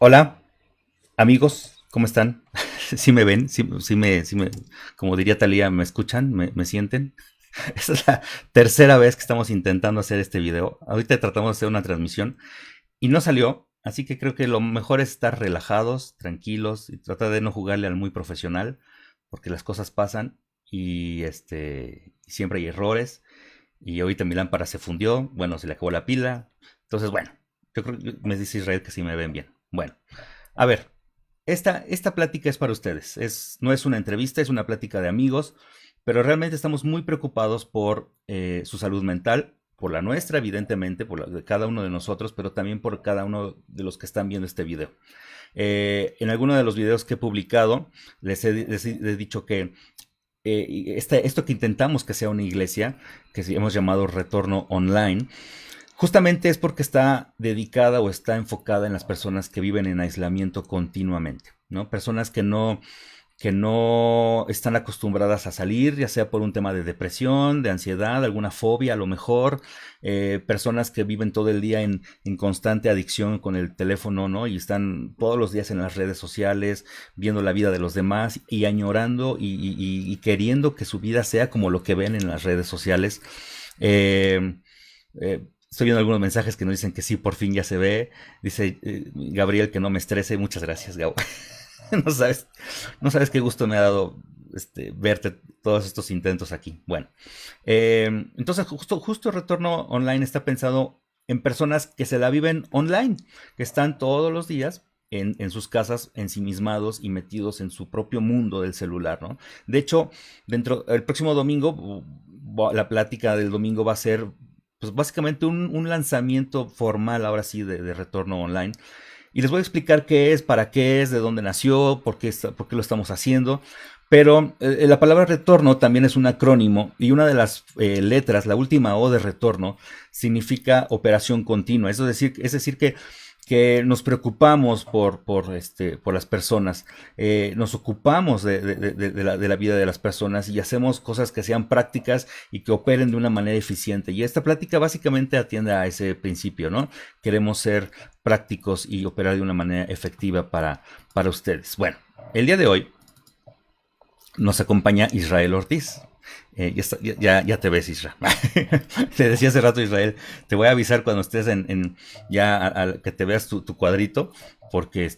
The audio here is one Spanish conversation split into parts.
Hola, amigos, ¿cómo están? ¿Sí me ven? ¿Sí me, como diría Talía, me escuchan? ¿Me sienten? Esta es la tercera vez que estamos intentando hacer este video. Ahorita tratamos de hacer una transmisión y no salió, así que creo que lo mejor es estar relajados, tranquilos y tratar de no jugarle al muy profesional, porque las cosas pasan y siempre hay errores. Y ahorita mi lámpara se fundió, bueno, se le acabó la pila. Entonces, bueno, yo creo que me dice Israel que sí me ven bien. Bueno, a ver, esta plática es para ustedes. No es una entrevista, es una plática de amigos, pero realmente estamos muy preocupados por su salud mental, por la nuestra, evidentemente, por la de cada uno de nosotros, pero también por cada uno de los que están viendo este video. En alguno de los videos que he publicado, les he dicho que esto que intentamos que sea una iglesia, que hemos llamado Retorno Online, justamente es porque está dedicada o está enfocada en las personas que viven en aislamiento continuamente, ¿no? Personas que no están acostumbradas a salir, ya sea por un tema de depresión, de ansiedad, alguna fobia a lo mejor, personas que viven todo el día en constante adicción con el teléfono, ¿no? Y están todos los días en las redes sociales, viendo la vida de los demás y añorando y queriendo que su vida sea como lo que ven en las redes sociales. Eh, Estoy viendo algunos mensajes que nos dicen que sí, por fin ya se ve. Dice Gabriel que no me estrese. Muchas gracias, Gabo. No sabes, no sabes qué gusto me ha dado verte todos estos intentos aquí. Bueno, entonces justo Retorno Online está pensado en personas que se la viven online, que están todos los días en sus casas ensimismados y metidos en su propio mundo del celular, ¿no? De hecho, el próximo domingo, la plática del domingo va a ser pues básicamente un lanzamiento formal ahora sí de Retorno Online y les voy a explicar qué es, para qué es, de dónde nació, por qué lo estamos haciendo. Pero la palabra retorno también es un acrónimo y una de las letras, la última O de retorno, significa operación continua. Es decir que nos preocupamos por las personas, nos ocupamos de la vida de las personas y hacemos cosas que sean prácticas y que operen de una manera eficiente. Y esta plática básicamente atiende a ese principio, ¿no? Queremos ser prácticos y operar de una manera efectiva para ustedes. Bueno, el día de hoy nos acompaña Israel Ortiz. Ya te ves, Israel. Te decía hace rato, Israel, te voy a avisar cuando estés que te veas tu cuadrito, porque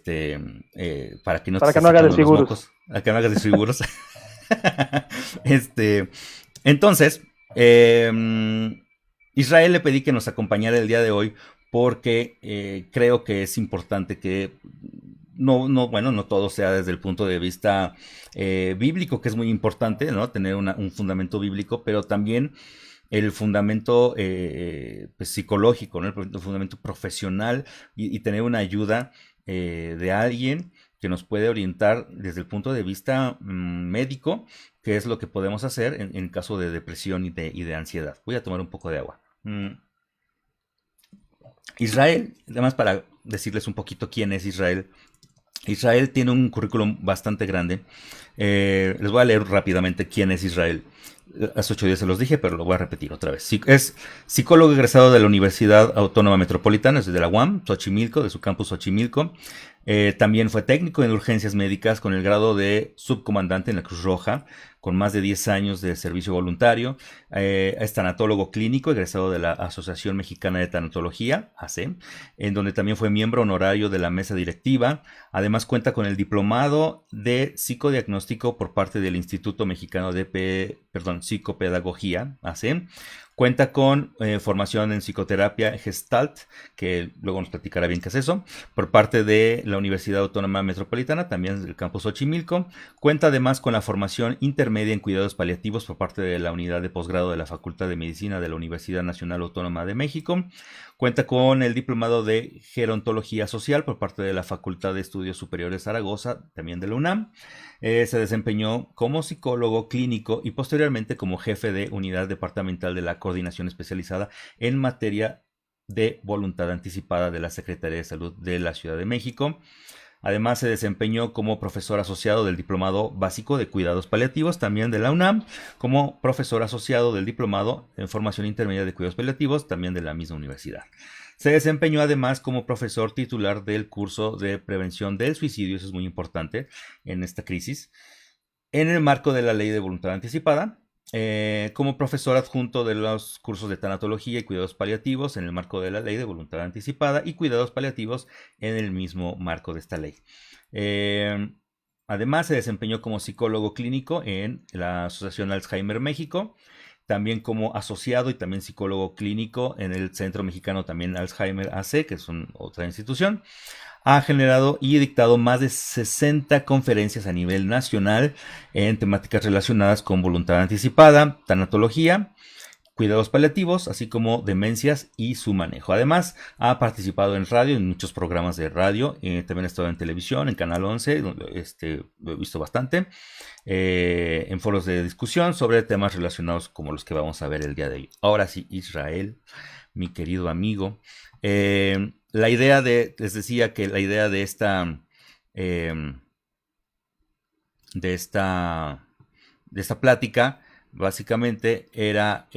para que no te Para que estés no haga sacando los desfiguros. mocos, a que no hagas desfiguros. este, entonces, Israel le pedí que nos acompañara el día de hoy porque creo que es importante que bueno, no todo sea desde el punto de vista bíblico, que es muy importante, ¿no? Tener un fundamento bíblico, pero también el fundamento pues, psicológico, ¿no? El fundamento profesional y tener una ayuda de alguien que nos puede orientar desde el punto de vista médico, qué es lo que podemos hacer en caso de depresión y de ansiedad. Voy a tomar un poco de agua. Israel, además para decirles un poquito quién es Israel. Israel tiene un currículum bastante grande. Les voy a leer rápidamente quién es Israel. Hace 8 días se los dije, pero lo voy a repetir otra vez. Es psicólogo egresado de la Universidad Autónoma Metropolitana, es de la UAM, Xochimilco, de su campus Xochimilco. También fue técnico en urgencias médicas con el grado de subcomandante en la Cruz Roja, con más de 10 años de servicio voluntario. Es tanatólogo clínico, egresado de la Asociación Mexicana de Tanatología, AC, en donde también fue miembro honorario de la mesa directiva. Además cuenta con el diplomado de psicodiagnóstico por parte del Instituto Mexicano de Psicopedagogía, AC. Cuenta con formación en psicoterapia Gestalt, que luego nos platicará bien qué es eso, por parte de la Universidad Autónoma Metropolitana, también del campus Xochimilco. Cuenta además con la formación intermedia en cuidados paliativos por parte de la unidad de posgrado de la Facultad de Medicina de la Universidad Nacional Autónoma de México. Cuenta con el diplomado de gerontología social por parte de la Facultad de Estudios Superiores Zaragoza, también de la UNAM. Se desempeñó como psicólogo clínico y posteriormente como jefe de unidad departamental de la coordinación especializada en materia de voluntad anticipada de la Secretaría de Salud de la Ciudad de México. Además se desempeñó como profesor asociado del Diplomado Básico de Cuidados Paliativos, también de la UNAM, como profesor asociado del Diplomado en Formación Intermedia de Cuidados Paliativos, también de la misma universidad. Se desempeñó además como profesor titular del curso de prevención del suicidio, eso es muy importante en esta crisis, en el marco de la ley de voluntad anticipada, como profesor adjunto de los cursos de tanatología y cuidados paliativos en el marco de la ley de voluntad anticipada y cuidados paliativos en el mismo marco de esta ley. Además se desempeñó como psicólogo clínico en la Asociación Alzheimer México, también como asociado y también psicólogo clínico en el Centro Mexicano también Alzheimer AC, que es otra institución. Ha generado y dictado más de 60 conferencias a nivel nacional en temáticas relacionadas con voluntad anticipada, tanatología, cuidados paliativos, así como demencias y su manejo. Además, ha participado en radio, en muchos programas de radio, también ha estado en televisión, en Canal 11, donde lo he visto bastante, en foros de discusión sobre temas relacionados como los que vamos a ver el día de hoy. Ahora sí, Israel, mi querido amigo, la idea les decía que la idea de esta plática básicamente era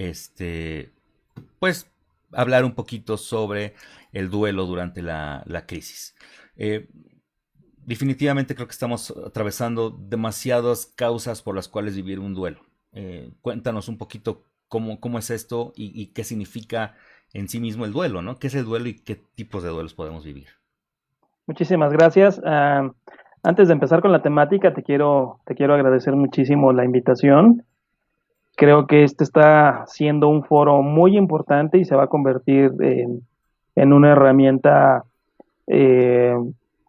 pues hablar un poquito sobre el duelo durante la crisis. Definitivamente creo que estamos atravesando demasiadas causas por las cuales vivir un duelo. Cuéntanos un poquito cómo es esto y qué significa en sí mismo el duelo, ¿no? ¿Qué es el duelo y qué tipos de duelos podemos vivir? Muchísimas gracias. Antes de empezar con la temática, te quiero agradecer muchísimo la invitación. Creo que este está siendo un foro muy importante y se va a convertir en una herramienta eh,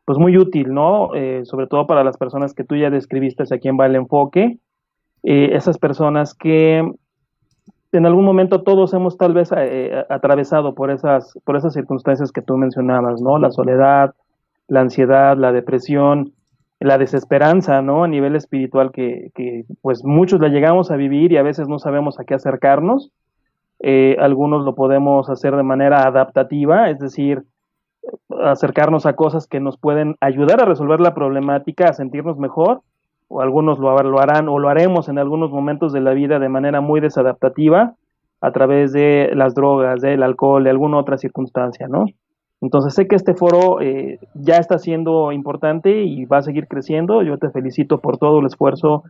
pues muy útil, ¿no? Sobre todo para las personas que tú ya describiste a quién va el enfoque. Esas personas que en algún momento todos hemos tal vez atravesado por esas circunstancias que tú mencionabas, ¿no? La soledad, la ansiedad, la depresión, la desesperanza, ¿no? A nivel espiritual que pues muchos la llegamos a vivir y a veces no sabemos a qué acercarnos. Algunos lo podemos hacer de manera adaptativa, es decir, acercarnos a cosas que nos pueden ayudar a resolver la problemática, a sentirnos mejor, o algunos lo harán o lo haremos en algunos momentos de la vida de manera muy desadaptativa a través de las drogas, del alcohol, de alguna otra circunstancia, ¿no? Entonces sé que este foro ya está siendo importante y va a seguir creciendo. Yo te felicito por todo el esfuerzo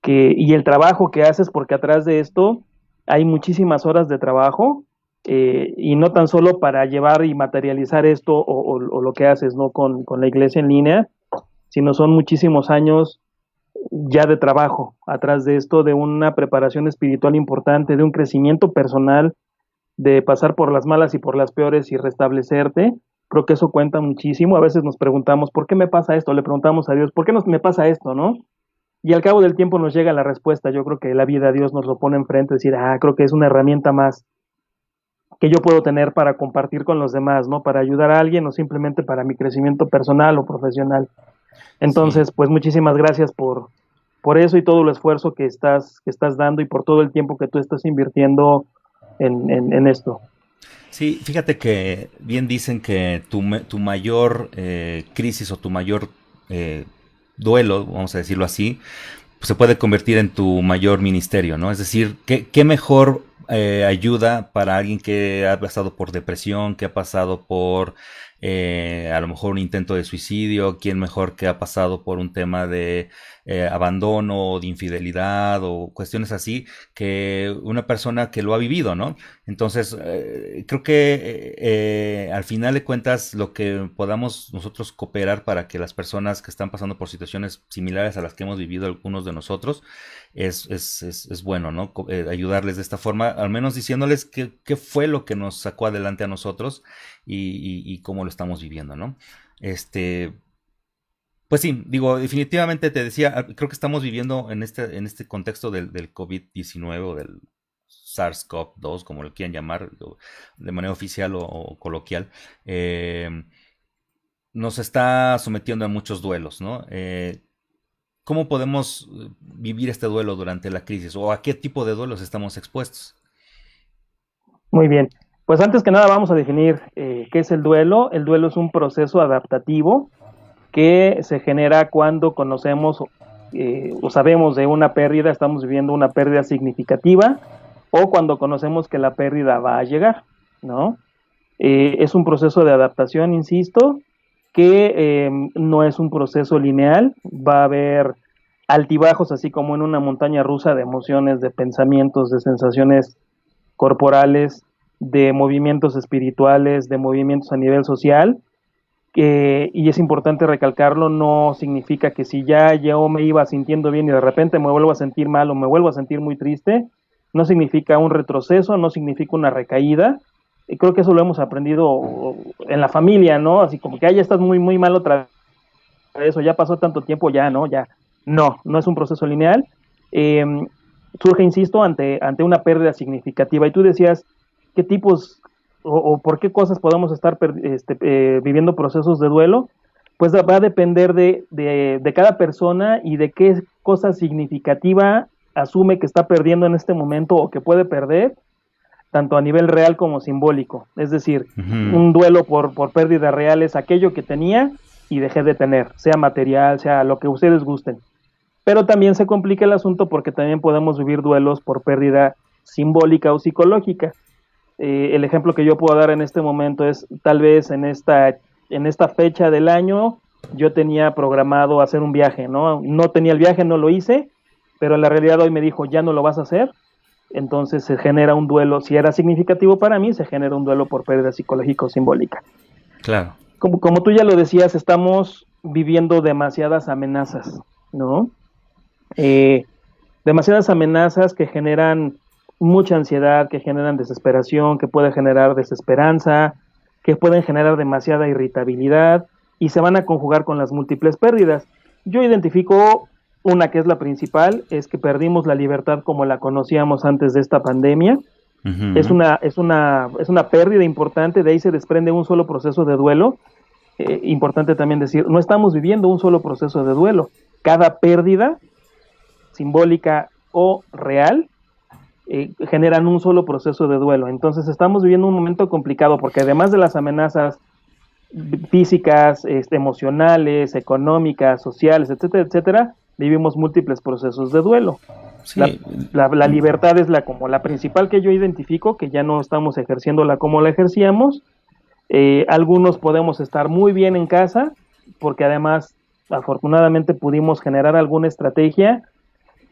y el trabajo que haces, porque atrás de esto hay muchísimas horas de trabajo y no tan solo para llevar y materializar esto o lo que haces, ¿no? Con la iglesia en línea, sino son muchísimos años ya de trabajo atrás de esto, de una preparación espiritual importante, de un crecimiento personal, de pasar por las malas y por las peores y restablecerte. Creo que eso cuenta muchísimo. A veces nos preguntamos, ¿por qué me pasa esto? Le preguntamos a Dios, ¿por qué me pasa esto, no? Y al cabo del tiempo nos llega la respuesta. Yo creo que la vida Dios nos lo pone enfrente, decir, creo que es una herramienta más que yo puedo tener para compartir con los demás, ¿no? Para ayudar a alguien o simplemente para mi crecimiento personal o profesional. Sí. Entonces, pues muchísimas gracias por eso y todo el esfuerzo que estás dando y por todo el tiempo que tú estás invirtiendo en esto. Sí, fíjate que bien dicen que tu mayor crisis o tu mayor duelo, vamos a decirlo así, pues se puede convertir en tu mayor ministerio, ¿no? Es decir, ¿qué mejor ayuda para alguien que ha pasado por depresión, que ha pasado por a lo mejor un intento de suicidio, quién mejor que ha pasado por un tema de abandono, de infidelidad o cuestiones así, que una persona que lo ha vivido, ¿no? Entonces, creo que al final de cuentas, lo que podamos nosotros cooperar para que las personas que están pasando por situaciones similares a las que hemos vivido algunos de nosotros, es bueno, ¿no? Ayudarles de esta forma, al menos diciéndoles qué fue lo que nos sacó adelante a nosotros y cómo lo estamos viviendo, ¿no? Pues sí, digo, definitivamente te decía, creo que estamos viviendo en este contexto del COVID-19 o del SARS-CoV-2, como lo quieran llamar, de manera oficial o coloquial, nos está sometiendo a muchos duelos, ¿no? ¿Cómo podemos vivir este duelo durante la crisis? ¿O a qué tipo de duelos estamos expuestos? Muy bien. Pues antes que nada vamos a definir qué es el duelo. El duelo es un proceso adaptativo que se genera cuando conocemos o sabemos de una pérdida, estamos viviendo una pérdida significativa, o cuando conocemos que la pérdida va a llegar, ¿no? Es un proceso de adaptación, insisto, que no es un proceso lineal, va a haber altibajos, así como en una montaña rusa de emociones, de pensamientos, de sensaciones corporales, de movimientos espirituales, de movimientos a nivel social, y es importante recalcarlo, no significa que si ya yo me iba sintiendo bien y de repente me vuelvo a sentir mal o me vuelvo a sentir muy triste, no significa un retroceso, no significa una recaída. Y creo que eso lo hemos aprendido en la familia, ¿no? Así como que ya estás muy, muy mal otra vez, o ya pasó tanto tiempo, ya, ¿no? Ya. No, no es un proceso lineal. Eh, Surge, insisto, ante una pérdida significativa. Y tú decías, ¿qué tipos o por qué cosas podemos estar viviendo procesos de duelo? Pues va a depender de cada persona y de qué cosa significativa asume que está perdiendo en este momento o que puede perder, tanto a nivel real como simbólico. Es decir, Ujú. un duelo por pérdida real es aquello que tenía y dejé de tener, sea material, sea lo que ustedes gusten. Pero también se complica el asunto porque también podemos vivir duelos por pérdida simbólica o psicológica. El ejemplo que yo puedo dar en este momento es tal vez en esta fecha del año yo tenía programado hacer un viaje, ¿no? No tenía el viaje, no lo hice, pero la realidad hoy me dijo, ya no lo vas a hacer. Entonces se genera un duelo, si era significativo para mí, se genera un duelo por pérdida psicológica o simbólica. Claro. Como tú ya lo decías, estamos viviendo demasiadas amenazas, ¿no? Eh, Demasiadas amenazas que generan mucha ansiedad, que generan desesperación, que puede generar desesperanza, que pueden generar demasiada irritabilidad y se van a conjugar con las múltiples pérdidas. Yo identifico una que es la principal, es que perdimos la libertad como la conocíamos antes de esta pandemia. Ujú. Es una pérdida importante, de ahí se desprende un solo proceso de duelo. Importante también decir, no estamos viviendo un solo proceso de duelo. Cada pérdida simbólica o real generan un solo proceso de duelo. Entonces estamos viviendo un momento complicado porque además de las amenazas físicas, emocionales, económicas, sociales, etcétera, etcétera, vivimos múltiples procesos de duelo. La, Sí. la libertad es como la principal que yo identifico, que ya no estamos ejerciéndola como la ejercíamos. Algunos podemos estar muy bien en casa, porque además, afortunadamente, pudimos generar alguna estrategia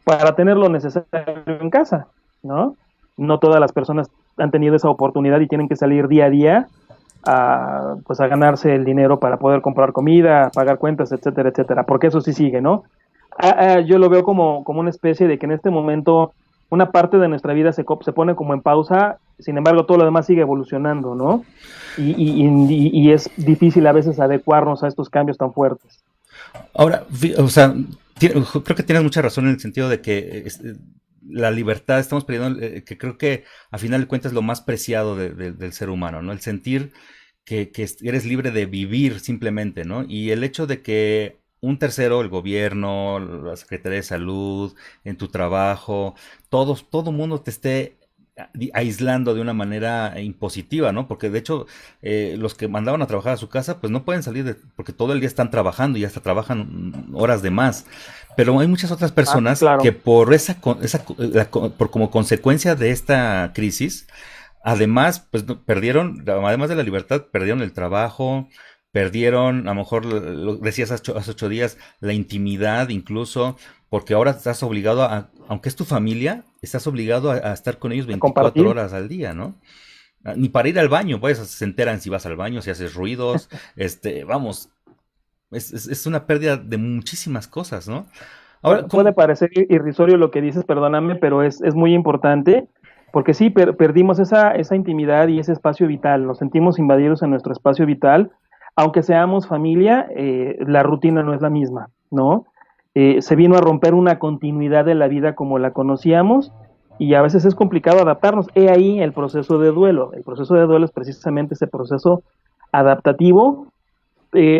para tener lo necesario en casa, ¿no? No todas las personas han tenido esa oportunidad y tienen que salir día a día pues a ganarse el dinero para poder comprar comida, pagar cuentas, etcétera, etcétera, porque eso sí sigue, ¿no? Yo lo veo como una especie de que en este momento una parte de nuestra vida se pone como en pausa, sin embargo todo lo demás sigue evolucionando, ¿no? Y es difícil a veces adecuarnos a estos cambios tan fuertes. Ahora, o sea, creo que tienes mucha razón en el sentido de que la libertad estamos perdiendo, que creo que a final de cuentas es lo más preciado del ser humano, ¿no? El sentir que eres libre de vivir simplemente, ¿no? Y el hecho de que un tercero, el gobierno, la Secretaría de Salud, en tu trabajo, todo mundo te esté aislando de una manera impositiva, ¿no? Porque de hecho los que mandaban a trabajar a su casa pues no pueden salir porque todo el día están trabajando y hasta trabajan horas de más. Pero hay muchas otras Ah, sí, personas que claro. por por como consecuencia de esta crisis, además pues perdieron, además de la libertad, perdieron el trabajo, perdieron, a lo mejor lo decías hace 8 días, la intimidad incluso, porque ahora estás obligado aunque es tu familia, estás obligado a estar con ellos A 24 compartir. horas al día, ¿no? Ni para ir al baño, pues se enteran si vas al baño, si haces ruidos, vamos, es una pérdida de muchísimas cosas, ¿no? Ahora, Puede ¿cómo? parecer irrisorio lo que dices, perdóname, pero es muy importante, porque sí, perdimos esa intimidad y ese espacio vital, nos sentimos invadidos en nuestro espacio vital, aunque seamos familia, la rutina no es la misma, ¿no? Se vino a romper una continuidad de la vida como la conocíamos y a veces es complicado adaptarnos. He ahí el proceso de duelo. El proceso de duelo es precisamente ese proceso adaptativo.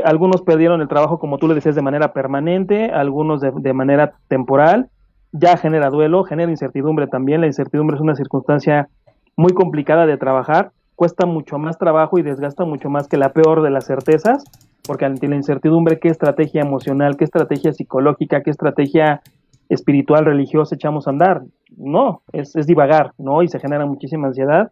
Algunos perdieron el trabajo, como tú le decías, de manera permanente, algunos de manera temporal. Ya genera duelo, genera incertidumbre también. La incertidumbre es una circunstancia muy complicada de trabajar, cuesta mucho más trabajo y desgasta mucho más que la peor de las certezas, porque ante la incertidumbre, ¿qué estrategia emocional, qué estrategia psicológica, qué estrategia espiritual, religiosa echamos a andar? No, es divagar, ¿no? Y se genera muchísima ansiedad.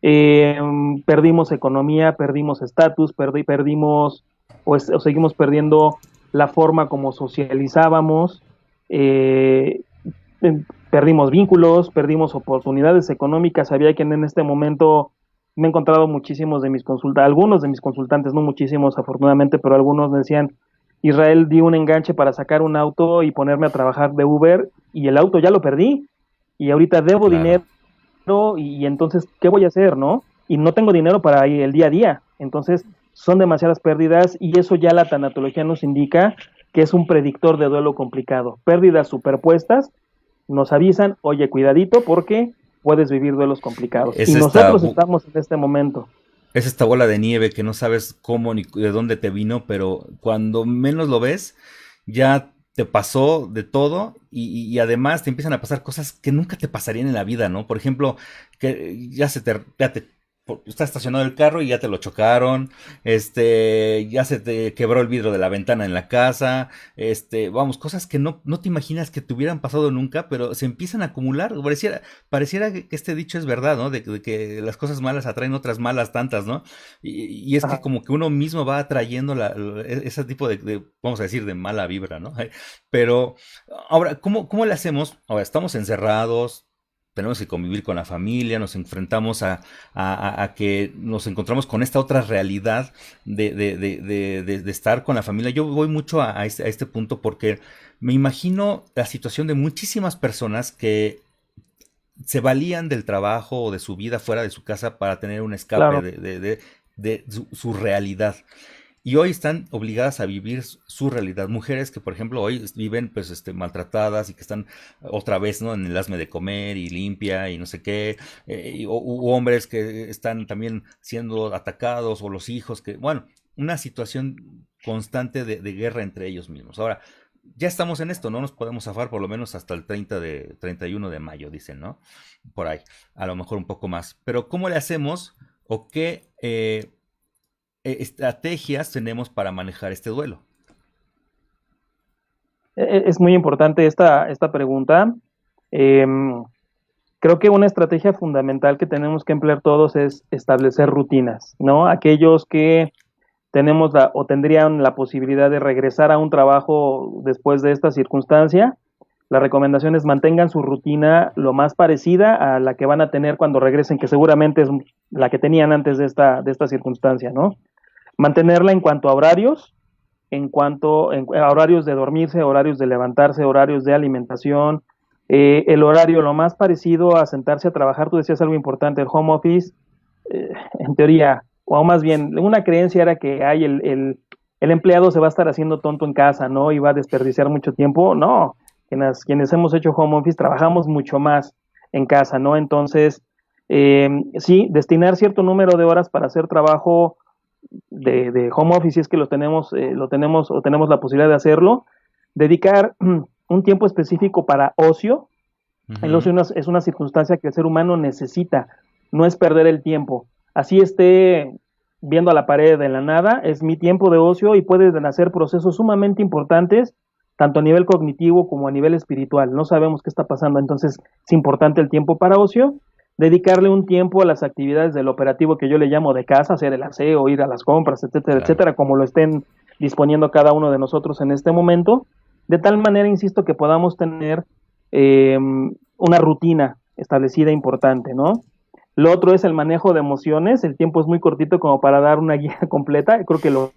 eh, perdimos economía, perdimos estatus, perdimos o seguimos perdiendo la forma como socializábamos, eh, perdimos vínculos, perdimos oportunidades económicas. Había quien en este momento me he encontrado muchísimos de mis consultantes, algunos de mis consultantes, no muchísimos afortunadamente, pero algunos me decían, Israel, di un enganche para sacar un auto y ponerme a trabajar de Uber y el auto ya lo perdí y ahorita debo Claro. dinero y entonces, ¿qué voy a hacer, no? Y no tengo dinero para ir el día a día. Entonces, son demasiadas pérdidas y eso ya la tanatología nos indica que es un predictor de duelo complicado. Pérdidas superpuestas nos avisan, oye, cuidadito porque puedes vivir duelos complicados. Es Y esta, nosotros estamos en este momento. es esta bola de nieve que no sabes cómo ni de dónde te vino, pero cuando menos lo ves, ya te pasó de todo y además te empiezan a pasar cosas que nunca te pasarían en la vida, ¿no? Por ejemplo, que ya te está estacionado el carro y ya te lo chocaron, ya se te quebró el vidrio de la ventana en la casa, vamos, cosas que no te imaginas que te hubieran pasado nunca, pero se empiezan a acumular. Pareciera que este dicho es verdad, ¿no? De que las cosas malas atraen otras malas tantas, ¿no? Y es que Ajá. como que uno mismo va atrayendo ese tipo vamos a decir, de mala vibra, ¿no? Pero ahora, ¿cómo le hacemos? Ahora, estamos encerrados, tenemos que convivir con la familia, nos enfrentamos a que nos encontramos con esta otra realidad de estar con la familia. Yo voy mucho a este punto porque me imagino la situación de muchísimas personas que se valían del trabajo o de su vida fuera de su casa para tener un escape Claro. de su realidad. Y hoy están obligadas a vivir su realidad. Mujeres que, por ejemplo, hoy viven pues maltratadas y que están otra vez, ¿no? En el hazme de comer y limpia y no sé qué. U hombres que están también siendo atacados o los hijos que, bueno, una situación constante de guerra entre ellos mismos. Ahora, ya estamos en esto, no nos podemos zafar por lo menos hasta el 31 de mayo, dicen, ¿no? Por ahí, a lo mejor un poco más. Pero ¿cómo le hacemos o qué estrategias tenemos para manejar este duelo? Es muy importante esta pregunta. Eh, Creo que una estrategia fundamental que tenemos que emplear todos es establecer rutinas, ¿no? Aquellos que tenemos o tendrían la posibilidad de regresar a un trabajo después de esta circunstancia, la recomendación es mantengan su rutina lo más parecida a la que van a tener cuando regresen, que seguramente es la que tenían antes de esta circunstancia, ¿no? Mantenerla en cuanto a horarios, a horarios de dormirse, horarios de levantarse, horarios de alimentación, el horario lo más parecido a sentarse a trabajar. Tú decías algo importante, el home office, en teoría, o más bien, una creencia era que hay el empleado se va a estar haciendo tonto en casa, ¿no? Y va a desperdiciar mucho tiempo. No, quienes hemos hecho home office trabajamos mucho más en casa, ¿no? Entonces, sí, destinar cierto número de horas para hacer trabajo de home office, si es que lo tenemos o tenemos la posibilidad de hacerlo, dedicar un tiempo específico para ocio. El Ujú. ocio es una circunstancia que el ser humano necesita, no es perder el tiempo. Así esté viendo a la pared de la nada, es mi tiempo de ocio y pueden hacer procesos sumamente importantes, tanto a nivel cognitivo como a nivel espiritual. No sabemos qué está pasando, entonces es importante el tiempo para ocio, dedicarle un tiempo a las actividades del operativo que yo le llamo de casa, hacer el aseo, ir a las compras, etcétera, Claro. etcétera, como lo estén disponiendo cada uno de nosotros en este momento, de tal manera, insisto, que podamos tener una rutina establecida importante, ¿no? Lo otro es el manejo de emociones. El tiempo es muy cortito como para dar una guía completa. Creo que lo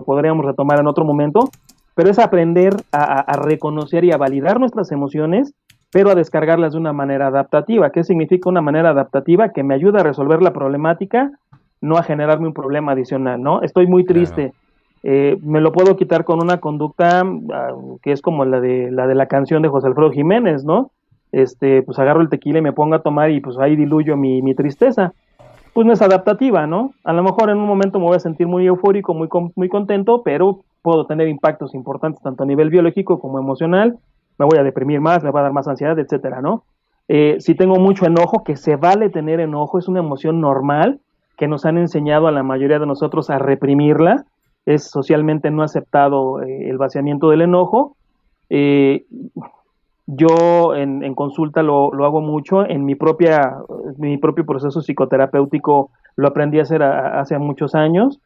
podríamos retomar en otro momento, pero es aprender a reconocer y a validar nuestras emociones, pero a descargarlas de una manera adaptativa. ¿Qué significa una manera adaptativa? Que me ayuda a resolver la problemática, no a generarme un problema adicional, ¿no? Estoy muy Claro. triste. Me lo puedo quitar con una conducta que es como la de la canción de José Alfredo Jiménez, ¿no? Pues agarro el tequila y me pongo a tomar y pues ahí diluyo mi tristeza. Pues no es adaptativa, ¿no? A lo mejor en un momento me voy a sentir muy eufórico, muy contento, pero puedo tener impactos importantes tanto a nivel biológico como emocional. Me voy a deprimir más, me va a dar más ansiedad, etcétera, ¿no? Si tengo mucho enojo, que se vale tener enojo, es una emoción normal que nos han enseñado a la mayoría de nosotros a reprimirla. Es socialmente no aceptado el vaciamiento del enojo. Eh, Yo en consulta lo hago mucho, en mi propio proceso psicoterapéutico lo aprendí a hacer hace muchos años,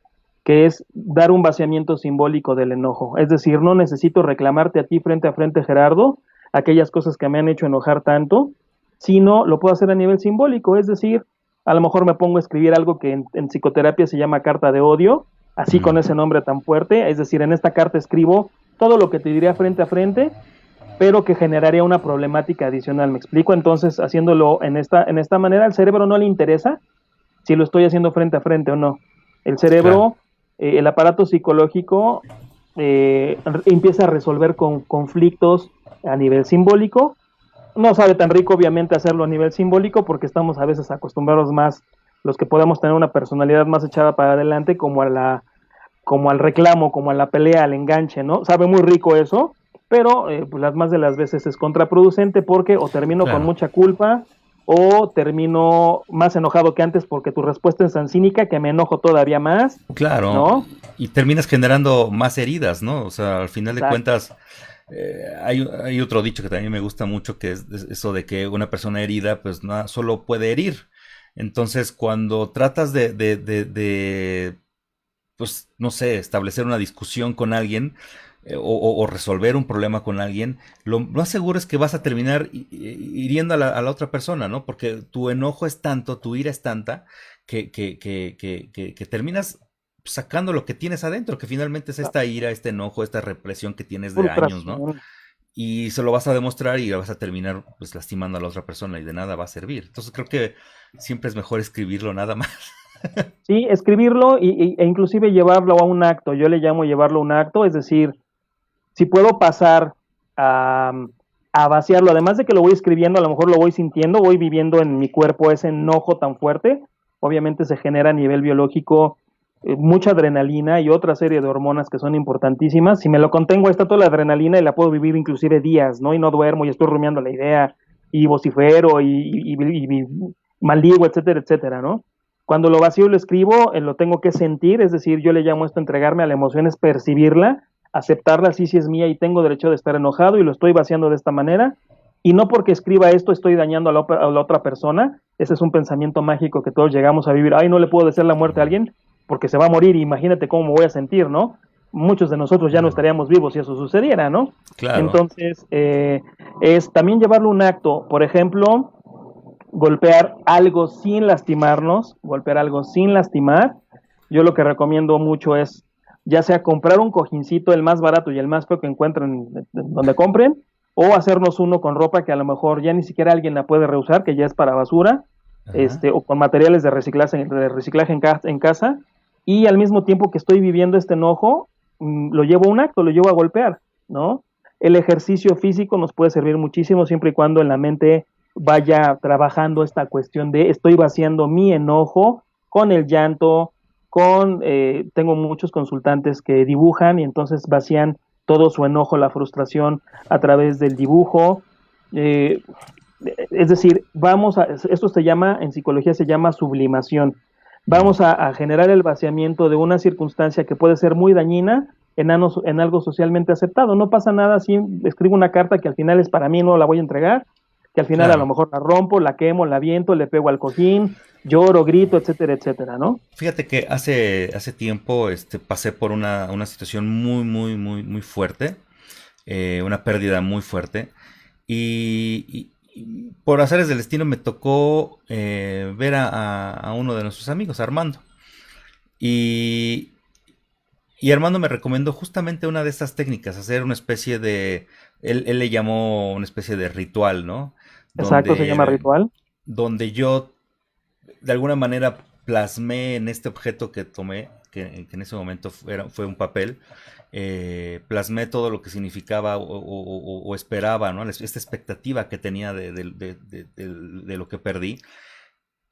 que es dar un vaciamiento simbólico del enojo. Es decir, no necesito reclamarte a frente, Gerardo, aquellas cosas que me han hecho enojar tanto, sino lo puedo hacer a nivel simbólico. Es decir, a lo mejor me pongo a escribir algo que en psicoterapia se llama carta de odio, así con ese nombre tan fuerte. Es decir, en esta carta escribo todo lo que te diría frente a frente, pero que generaría una problemática adicional. ¿Me explico? Entonces, haciéndolo en esta manera, al cerebro no le interesa si lo estoy haciendo frente a frente o no. El Claro, cerebro, el aparato psicológico, empieza a resolver conflictos a nivel simbólico. No sabe tan rico, obviamente, hacerlo a nivel simbólico porque estamos a veces acostumbrados más, los que podemos tener una personalidad más echada para adelante, como al reclamo, como a la pelea, al enganche, ¿no? Sabe muy rico eso, pero pues las más de las veces es contraproducente porque o termino con claro, mucha culpa o termino más enojado que antes porque tu respuesta es tan cínica que me enojo todavía más, claro. ¿no? Y terminas generando más heridas, ¿no? O sea, al final de Exacto. cuentas, hay otro dicho que también me gusta mucho, que es eso de que una persona herida, pues no solo puede herir. Entonces, cuando tratas pues, no sé, establecer una discusión con alguien, o resolver un problema con alguien, lo más seguro es que vas a terminar hiriendo a la otra persona, ¿no? Porque tu enojo es tanto, tu ira es tanta, que terminas sacando lo que tienes adentro, que finalmente es La esta ira, este enojo, esta represión que tienes de años, ¿no? frustración. Y se lo vas a demostrar y vas a terminar pues lastimando a la otra persona y de nada va a servir. Entonces creo que siempre es mejor escribirlo nada más. Sí, escribirlo e inclusive llevarlo a un acto. Yo le llamo llevarlo a un acto, es decir, si puedo pasar a, a vaciarlo, además de que lo voy escribiendo, a lo mejor lo voy sintiendo, voy viviendo en mi cuerpo ese enojo tan fuerte, obviamente se genera a nivel biológico mucha adrenalina y otra serie de hormonas que son importantísimas. Si me lo contengo, está toda la adrenalina y la puedo vivir inclusive días, ¿no? Y no duermo y estoy rumiando la idea y vocifero y maldigo, etcétera, etcétera, ¿no? Cuando lo vacío y lo escribo, lo tengo que sentir, es decir, yo le llamo esto entregarme a la emoción, es percibirla, aceptarla, sí, sí es mía y tengo derecho de estar enojado y lo estoy vaciando de esta manera. Y no porque escriba esto estoy dañando a la otra persona. Ese es un pensamiento mágico que todos llegamos a vivir. Ay, no le puedo desear la muerte a alguien porque se va a morir. Imagínate cómo me voy a sentir, ¿no? Muchos de nosotros ya no estaríamos vivos si eso sucediera, ¿no? Claro. Entonces, es también llevarlo a un acto. Por ejemplo, golpear algo sin lastimarnos, golpear algo sin lastimar. Yo lo que recomiendo mucho es ya sea comprar un cojincito, el más barato y el más feo que encuentren donde compren, o hacernos uno con ropa que a lo mejor ya ni siquiera alguien la puede reusar, que ya es para basura, Ajá. o con materiales de reciclaje en casa, y al mismo tiempo que estoy viviendo este enojo, lo llevo a un acto, lo llevo a golpear, ¿no? El ejercicio físico nos puede servir muchísimo siempre y cuando en la mente vaya trabajando esta cuestión de estoy vaciando mi enojo con el llanto, tengo muchos consultantes que dibujan y entonces vacían todo su enojo, la frustración a través del dibujo. Eh, es decir, esto se llama, en psicología se llama sublimación. Vamos a generar el vaciamiento de una circunstancia que puede ser muy dañina en algo socialmente aceptado. No pasa nada si escribo una carta que al final es para mí, no la voy a entregar, que al final a lo Claro. mejor la rompo, la quemo, la aviento, le pego al cojín, lloro, grito, etcétera, etcétera, ¿no? Fíjate que hace tiempo pasé por una situación muy fuerte, una pérdida muy fuerte, y por azares del destino me tocó ver a uno de nuestros amigos, Armando. Y, y Armando me recomendó justamente una de estas técnicas, hacer una especie él le llamó una especie de ritual, ¿no? Exacto, se llama Donde, ritual. donde yo de alguna manera plasmé en este objeto que tomé, que en ese momento fue un papel, plasmé todo lo que significaba o esperaba, ¿no? Esta expectativa que tenía de lo que perdí.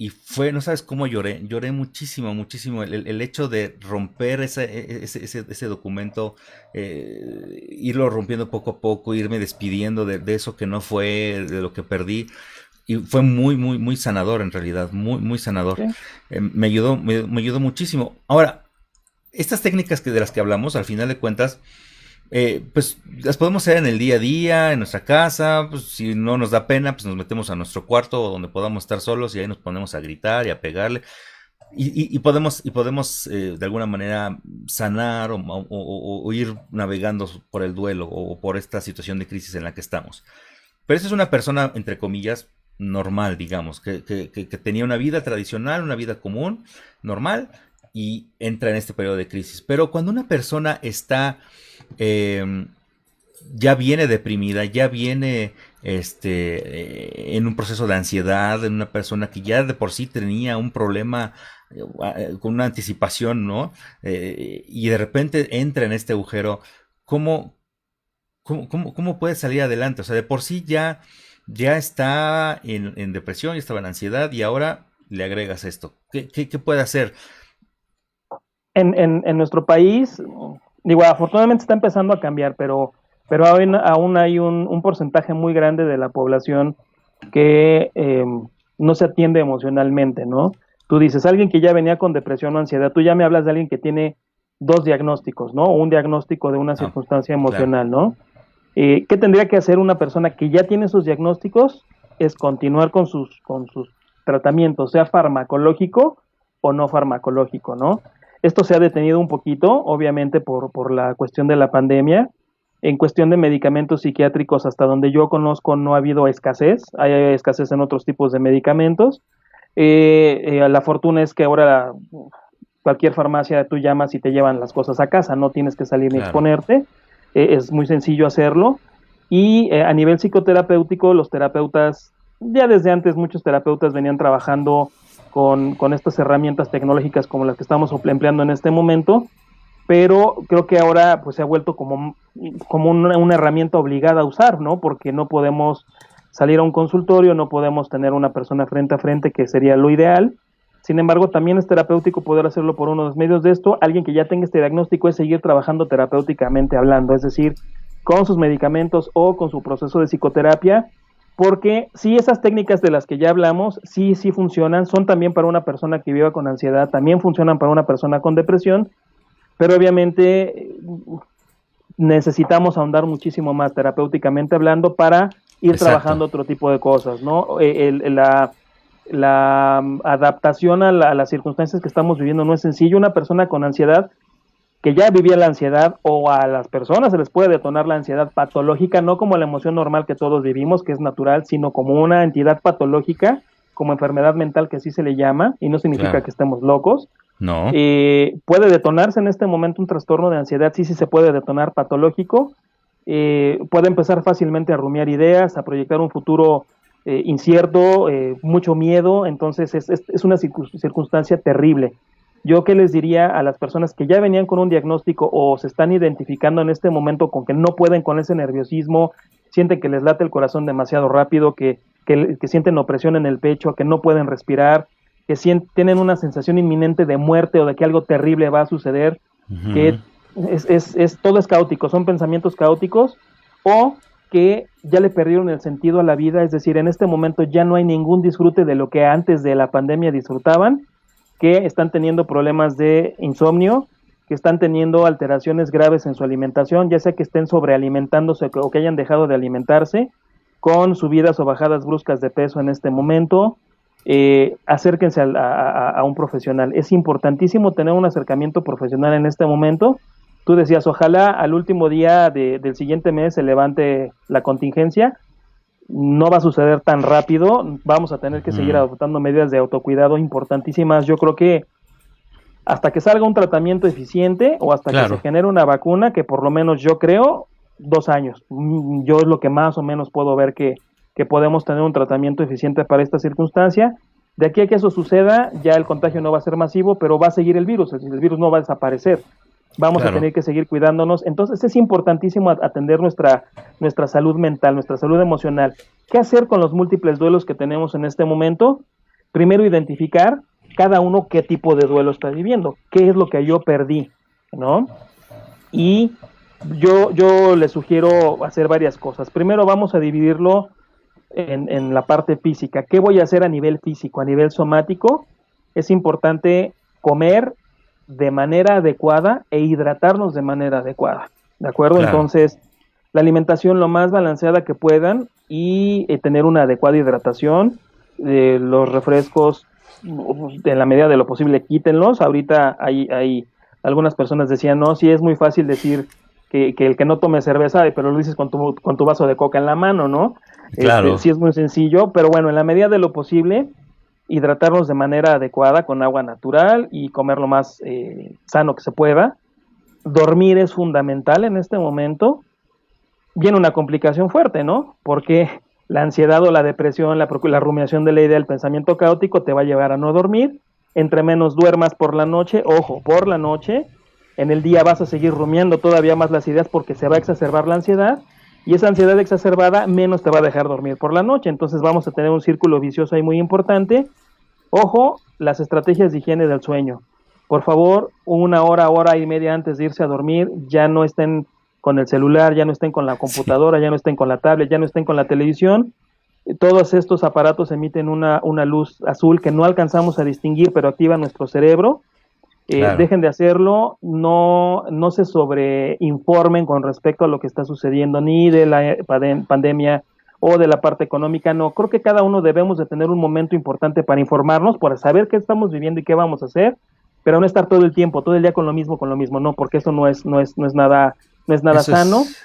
Y no sabes cómo lloré muchísimo, muchísimo. El hecho de romper ese documento, irlo rompiendo poco a poco, irme despidiendo de eso que no fue, de lo que perdí, y fue muy sanador en realidad, muy sanador. ¿Sí? Me ayudó muchísimo. Ahora, estas técnicas de las que hablamos, al final de cuentas, Pues las podemos hacer en el día a día, en nuestra casa, pues si no nos da pena, pues nos metemos a nuestro cuarto donde podamos estar solos y ahí nos ponemos a gritar y a pegarle. Y podemos de alguna manera sanar o ir navegando por el duelo o por esta situación de crisis en la que estamos. Pero esa es una persona, entre comillas, normal, digamos, que tenía una vida tradicional, una vida común, normal, y entra en este periodo de crisis. Pero cuando una persona está eh, ya viene deprimida, ya viene en un proceso de ansiedad, en una persona que ya de por sí tenía un problema con una anticipación, ¿no? Y de repente entra en este agujero, ¿cómo, cómo puede salir adelante? O sea, de por sí ya está en depresión, ya estaba en ansiedad y ahora le agregas esto. ¿Qué puede hacer? En nuestro país, digo, afortunadamente está empezando a cambiar, pero aún hay un porcentaje muy grande de la población que no se atiende emocionalmente, ¿no? Tú dices, alguien que ya venía con depresión o ansiedad, tú ya me hablas de alguien que tiene dos diagnósticos, ¿no? Un diagnóstico de una Ah, circunstancia claro, emocional, ¿no? ¿Qué tendría que hacer una persona que ya tiene esos diagnósticos? Es continuar con sus tratamientos, sea farmacológico o no farmacológico, ¿no? Esto se ha detenido un poquito, obviamente por la cuestión de la pandemia. En cuestión de medicamentos psiquiátricos, hasta donde yo conozco, no ha habido escasez. Hay escasez en otros tipos de medicamentos. La fortuna es que ahora cualquier farmacia tú llamas y te llevan las cosas a casa, no tienes que salir ni claro. exponerte, es muy sencillo hacerlo. Y a nivel psicoterapéutico, los terapeutas, ya desde antes muchos terapeutas venían trabajando con estas herramientas tecnológicas como las que estamos empleando en este momento, pero creo que ahora pues se ha vuelto como una herramienta obligada a usar, ¿no? Porque no podemos salir a un consultorio, no podemos tener una persona frente a frente, que sería lo ideal. Sin embargo, también es terapéutico poder hacerlo por uno de los medios de esto. Alguien que ya tenga este diagnóstico es seguir trabajando terapéuticamente hablando, es decir, con sus medicamentos o con su proceso de psicoterapia, porque sí, esas técnicas de las que ya hablamos, sí funcionan, son también para una persona que viva con ansiedad, también funcionan para una persona con depresión, pero obviamente necesitamos ahondar muchísimo más terapéuticamente hablando para ir Exacto. trabajando otro tipo de cosas, ¿no? La adaptación a las circunstancias que estamos viviendo no es sencillo. Una persona con ansiedad que ya vivía la ansiedad, o a las personas se les puede detonar la ansiedad patológica, no como la emoción normal que todos vivimos, que es natural, sino como una entidad patológica, como enfermedad mental, que así se le llama, y no significa Claro. que estemos locos. No. Puede detonarse en este momento un trastorno de ansiedad, sí se puede detonar patológico. Puede empezar fácilmente a rumiar ideas, a proyectar un futuro incierto, mucho miedo. Entonces es una circunstancia terrible. Yo qué les diría a las personas que ya venían con un diagnóstico o se están identificando en este momento con que no pueden con ese nerviosismo, sienten que les late el corazón demasiado rápido, que sienten opresión en el pecho, que no pueden respirar, que tienen una sensación inminente de muerte o de que algo terrible va a suceder, Ujú. que todo es caótico, son pensamientos caóticos, o que ya le perdieron el sentido a la vida, es decir, en este momento ya no hay ningún disfrute de lo que antes de la pandemia disfrutaban, que están teniendo problemas de insomnio, que están teniendo alteraciones graves en su alimentación, ya sea que estén sobrealimentándose o que hayan dejado de alimentarse, con subidas o bajadas bruscas de peso en este momento. Acérquense a un profesional. Es importantísimo tener un acercamiento profesional en este momento. Tú decías, ojalá al último día del siguiente mes se levante la contingencia. No va a suceder tan rápido, vamos a tener que seguir Ujú. adoptando medidas de autocuidado importantísimas. Yo creo que hasta que salga un tratamiento eficiente o hasta que se Claro. genere una vacuna, que por lo menos yo creo 2 años. Yo es lo que más o menos puedo ver que podemos tener un tratamiento eficiente para esta circunstancia. De aquí a que eso suceda, ya el contagio no va a ser masivo, pero va a seguir el virus no va a desaparecer. Vamos a Claro. tener que seguir cuidándonos. Entonces es importantísimo atender nuestra salud mental, nuestra salud emocional. ¿Qué hacer con los múltiples duelos que tenemos en este momento? Primero, identificar cada uno qué tipo de duelo está viviendo, qué es lo que yo perdí, ¿no? Y yo les sugiero hacer varias cosas. Primero vamos a dividirlo en la parte física. ¿Qué voy a hacer a nivel físico? A nivel somático, es importante comer de manera adecuada e hidratarnos de manera adecuada. ¿de acuerdo? Claro, Entonces, la alimentación lo más balanceada que puedan y tener una adecuada hidratación. Los refrescos, en la medida de lo posible, quítenlos. Ahorita hay algunas personas decían, no, sí es muy fácil decir que el que no tome cerveza, pero lo dices con tu vaso de coca en la mano, ¿no? Sí claro. es muy sencillo, pero bueno, en la medida de lo posible, hidratarnos de manera adecuada con agua natural y comer lo más sano que se pueda. Dormir es fundamental en este momento. Viene una complicación fuerte, ¿no? Porque la ansiedad o la depresión, la rumiación de la idea, el pensamiento caótico te va a llevar a no dormir. Entre menos duermas por la noche, ojo, por la noche, en el día vas a seguir rumiando todavía más las ideas porque se va a exacerbar la ansiedad y esa ansiedad exacerbada menos te va a dejar dormir por la noche. Entonces vamos a tener un círculo vicioso ahí muy importante. Ojo, las estrategias de higiene del sueño. Por favor, una hora, hora y media antes de irse a dormir, ya no estén con el celular, ya no estén con la Sí, computadora, ya no estén con la tablet, ya no estén con la televisión. Todos estos aparatos emiten una luz azul que no alcanzamos a distinguir, pero activa nuestro cerebro. claro. Dejen de hacerlo, no se sobreinformen con respecto a lo que está sucediendo, ni de la pandemia o de la parte económica, no, creo que cada uno debemos de tener un momento importante para informarnos, para saber qué estamos viviendo y qué vamos a hacer, pero no estar todo el tiempo, todo el día con lo mismo, no, porque eso no es nada Eso sano. es,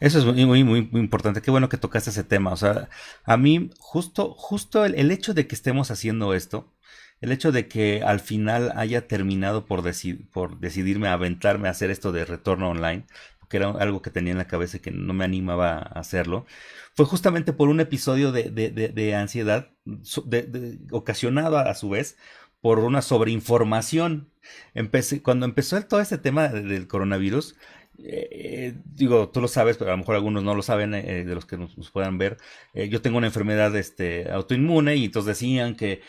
eso es muy importante. Qué bueno que tocaste ese tema. O sea, a mí justo el hecho de que estemos haciendo esto, el hecho de que al final haya terminado por decidirme a aventarme a hacer esto de retorno online, porque era algo que tenía en la cabeza y que no me animaba a hacerlo, fue justamente por un episodio de ansiedad, ocasionado a su vez por una sobreinformación. Cuando empezó todo este tema del coronavirus, digo, tú lo sabes, pero a lo mejor algunos no lo saben, de los que nos puedan ver. Yo tengo una enfermedad autoinmune y entonces decían que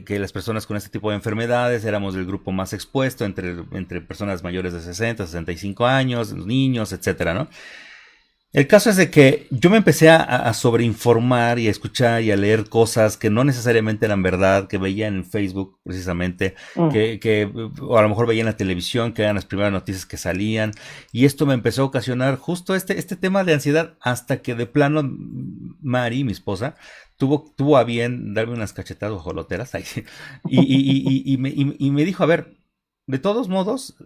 las personas con este tipo de enfermedades éramos del grupo más expuesto entre personas mayores de 60, 65 años, los niños, etcétera, ¿no? El caso es de que yo me empecé a sobreinformar y a escuchar y a leer cosas que no necesariamente eran verdad, que veía en Facebook precisamente, Mm, o a lo mejor veía en la televisión, que eran las primeras noticias que salían, y esto me empezó a ocasionar justo este tema de ansiedad, hasta que de plano Mari, mi esposa, tuvo a bien darme unas cachetadas ojoloteras ahí, y me dijo, a ver, de todos modos,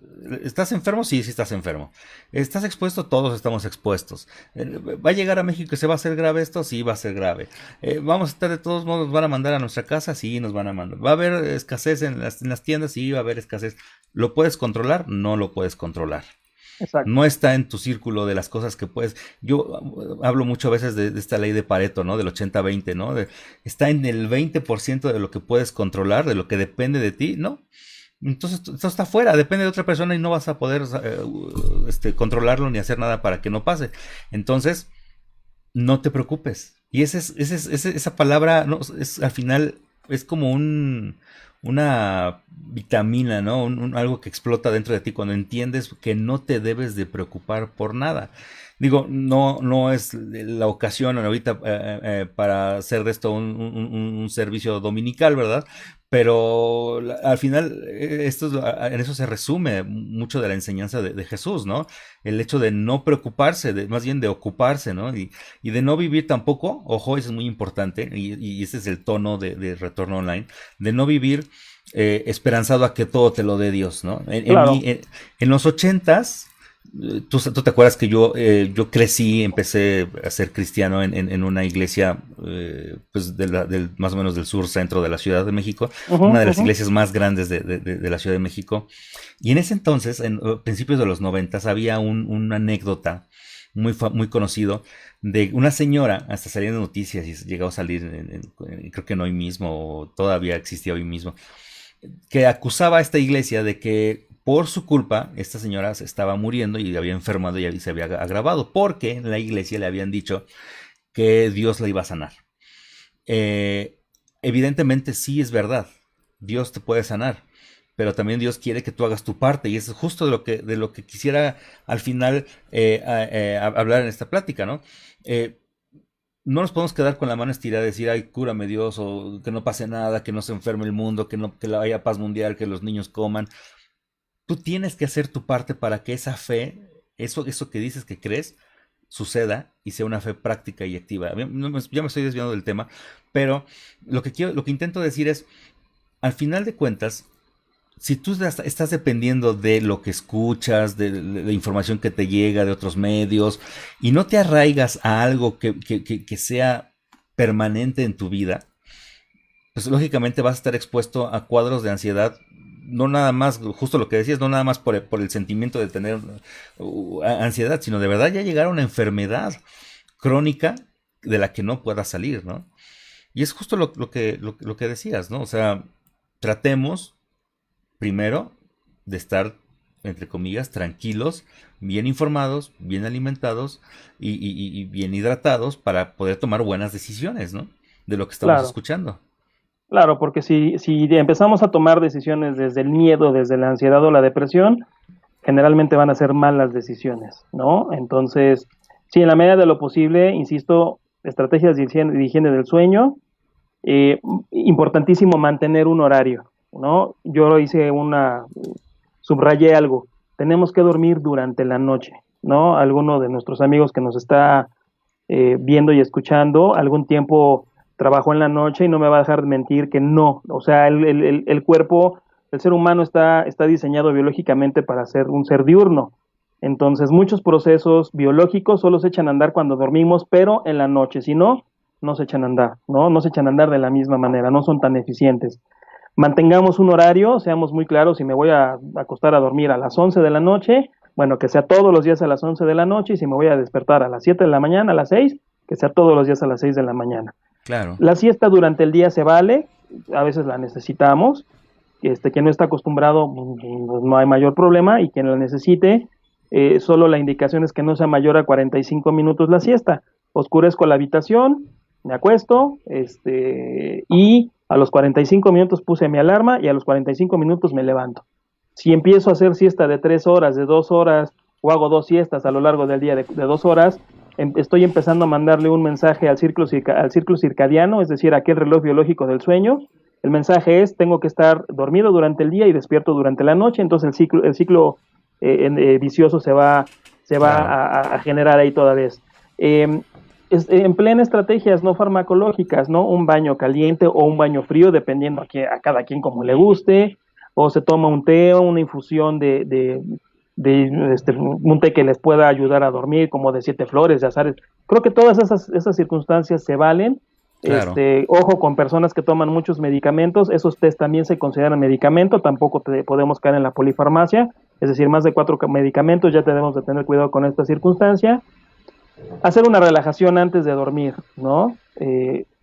¿estás enfermo? Sí, sí estás enfermo. ¿Estás expuesto? Todos estamos expuestos. ¿Va a llegar a México y se va a hacer grave esto? Sí, va a ser grave. ¿Vamos a estar de todos modos, van a mandar a nuestra casa? Sí, nos van a mandar. ¿Va a haber escasez en las tiendas? Sí, va a haber escasez. ¿Lo puedes controlar? No lo puedes controlar. exacto. No está en tu círculo de las cosas que puedes. Yo hablo mucho a veces de esta ley de Pareto, ¿no? Del 80-20, ¿no? Está en el 20% de lo que puedes controlar, de lo que depende de ti, ¿no? Entonces, esto está fuera, depende de otra persona y no vas a poder controlarlo ni hacer nada para que no pase. Entonces, no te preocupes. Y esa palabra, no, al final es como una vitamina, ¿no? Algo que explota dentro de ti cuando entiendes que no te debes de preocupar por nada. Digo, no es la ocasión ahorita para hacer de esto un servicio dominical, ¿verdad? Pero al final, en eso se resume mucho de la enseñanza de Jesús, ¿no? El hecho de no preocuparse, más bien de ocuparse, ¿no? Y de no vivir tampoco, ojo, eso es muy importante, y ese es el tono de retorno online, de no vivir esperanzado a que todo te lo dé Dios, ¿no? Claro. En los ochentas, tú te acuerdas que yo crecí, empecé a ser cristiano en una iglesia, pues más o menos del sur centro de la Ciudad de México, Ujú, una de las ujú. iglesias más grandes de la Ciudad de México. Y en ese entonces, en principios de los noventas, había una anécdota muy conocido de una señora, hasta salían noticias y llegó a salir, creo que en hoy mismo, o todavía existía hoy mismo, que acusaba a esta iglesia de que por su culpa esta señora se estaba muriendo y había enfermado y se había agravado, porque en la iglesia le habían dicho que Dios la iba a sanar. Evidentemente sí es verdad, Dios te puede sanar, pero también Dios quiere que tú hagas tu parte, y eso es justo de lo que quisiera al final hablar en esta plática, ¿no? Eh, no nos podemos quedar con la mano estirada y decir, ay, cúrame Dios, o que no pase nada, que no se enferme el mundo, que no haya paz mundial, que los niños coman. Tú tienes que hacer tu parte para que esa fe eso que dices que crees suceda y sea una fe práctica y activa. Ya me estoy desviando del tema, pero lo que intento decir es, al final de cuentas, si tú estás dependiendo de lo que escuchas, de la información que te llega de otros medios, y no te arraigas a algo que sea permanente en tu vida, pues lógicamente vas a estar expuesto a cuadros de ansiedad, no nada más, justo lo que decías, no nada más por el sentimiento de tener ansiedad, sino de verdad ya llegar a una enfermedad crónica de la que no puedas salir, ¿no? Y es justo lo que decías, ¿no? O sea, tratemos primero de estar, entre comillas, tranquilos, bien informados, bien alimentados y bien hidratados para poder tomar buenas decisiones, ¿no? De lo que estamos Claro, escuchando. claro, porque si empezamos a tomar decisiones desde el miedo, desde la ansiedad o la depresión, generalmente van a ser malas decisiones, ¿no? Entonces, sí, en la medida de lo posible, insisto, estrategias de higiene del sueño, importantísimo mantener un horario, ¿no? Yo subrayé algo, tenemos que dormir durante la noche, ¿no? Alguno de nuestros amigos que nos está viendo y escuchando, algún tiempo trabajó en la noche y no me va a dejar mentir que no, o sea, el cuerpo, el ser humano está diseñado biológicamente para ser un ser diurno, entonces muchos procesos biológicos solo se echan a andar cuando dormimos, pero en la noche, si no, no se echan a andar, ¿no? No se echan a andar de la misma manera, no son tan eficientes. Mantengamos un horario, seamos muy claros, si me voy a acostar a dormir a las 11 de la noche, bueno, que sea todos los días a las 11 de la noche, y si me voy a despertar a las 7 de la mañana, a las 6, que sea todos los días a las 6 de la mañana. Claro, La siesta durante el día se vale, a veces la necesitamos, quien no está acostumbrado, pues no hay mayor problema, y quien la necesite, solo la indicación es que no sea mayor a 45 minutos la siesta. Oscurezco la habitación, me acuesto, y a los 45 minutos puse mi alarma y a los 45 minutos me levanto. Si empiezo a hacer siesta de 3 horas, de 2 horas, o hago 2 siestas a lo largo del día de 2 horas, estoy empezando a mandarle un mensaje al ciclo circadiano, es decir, a aquel reloj biológico del sueño. El mensaje es, tengo que estar dormido durante el día y despierto durante la noche, entonces el ciclo vicioso se va claro. a generar ahí toda vez. En plena estrategias no farmacológicas, ¿no? Un baño caliente o un baño frío, dependiendo a cada quien como le guste, o se toma un té o una infusión un té que les pueda ayudar a dormir, como de 7 flores, de azares. Creo que todas esas circunstancias se valen. Claro. Ojo con personas que toman muchos medicamentos, esos test también se consideran medicamento, tampoco podemos caer en la polifarmacia, es decir, más de 4 medicamentos, ya debemos de tener cuidado con esta circunstancia. Hacer una relajación antes de dormir, ¿no?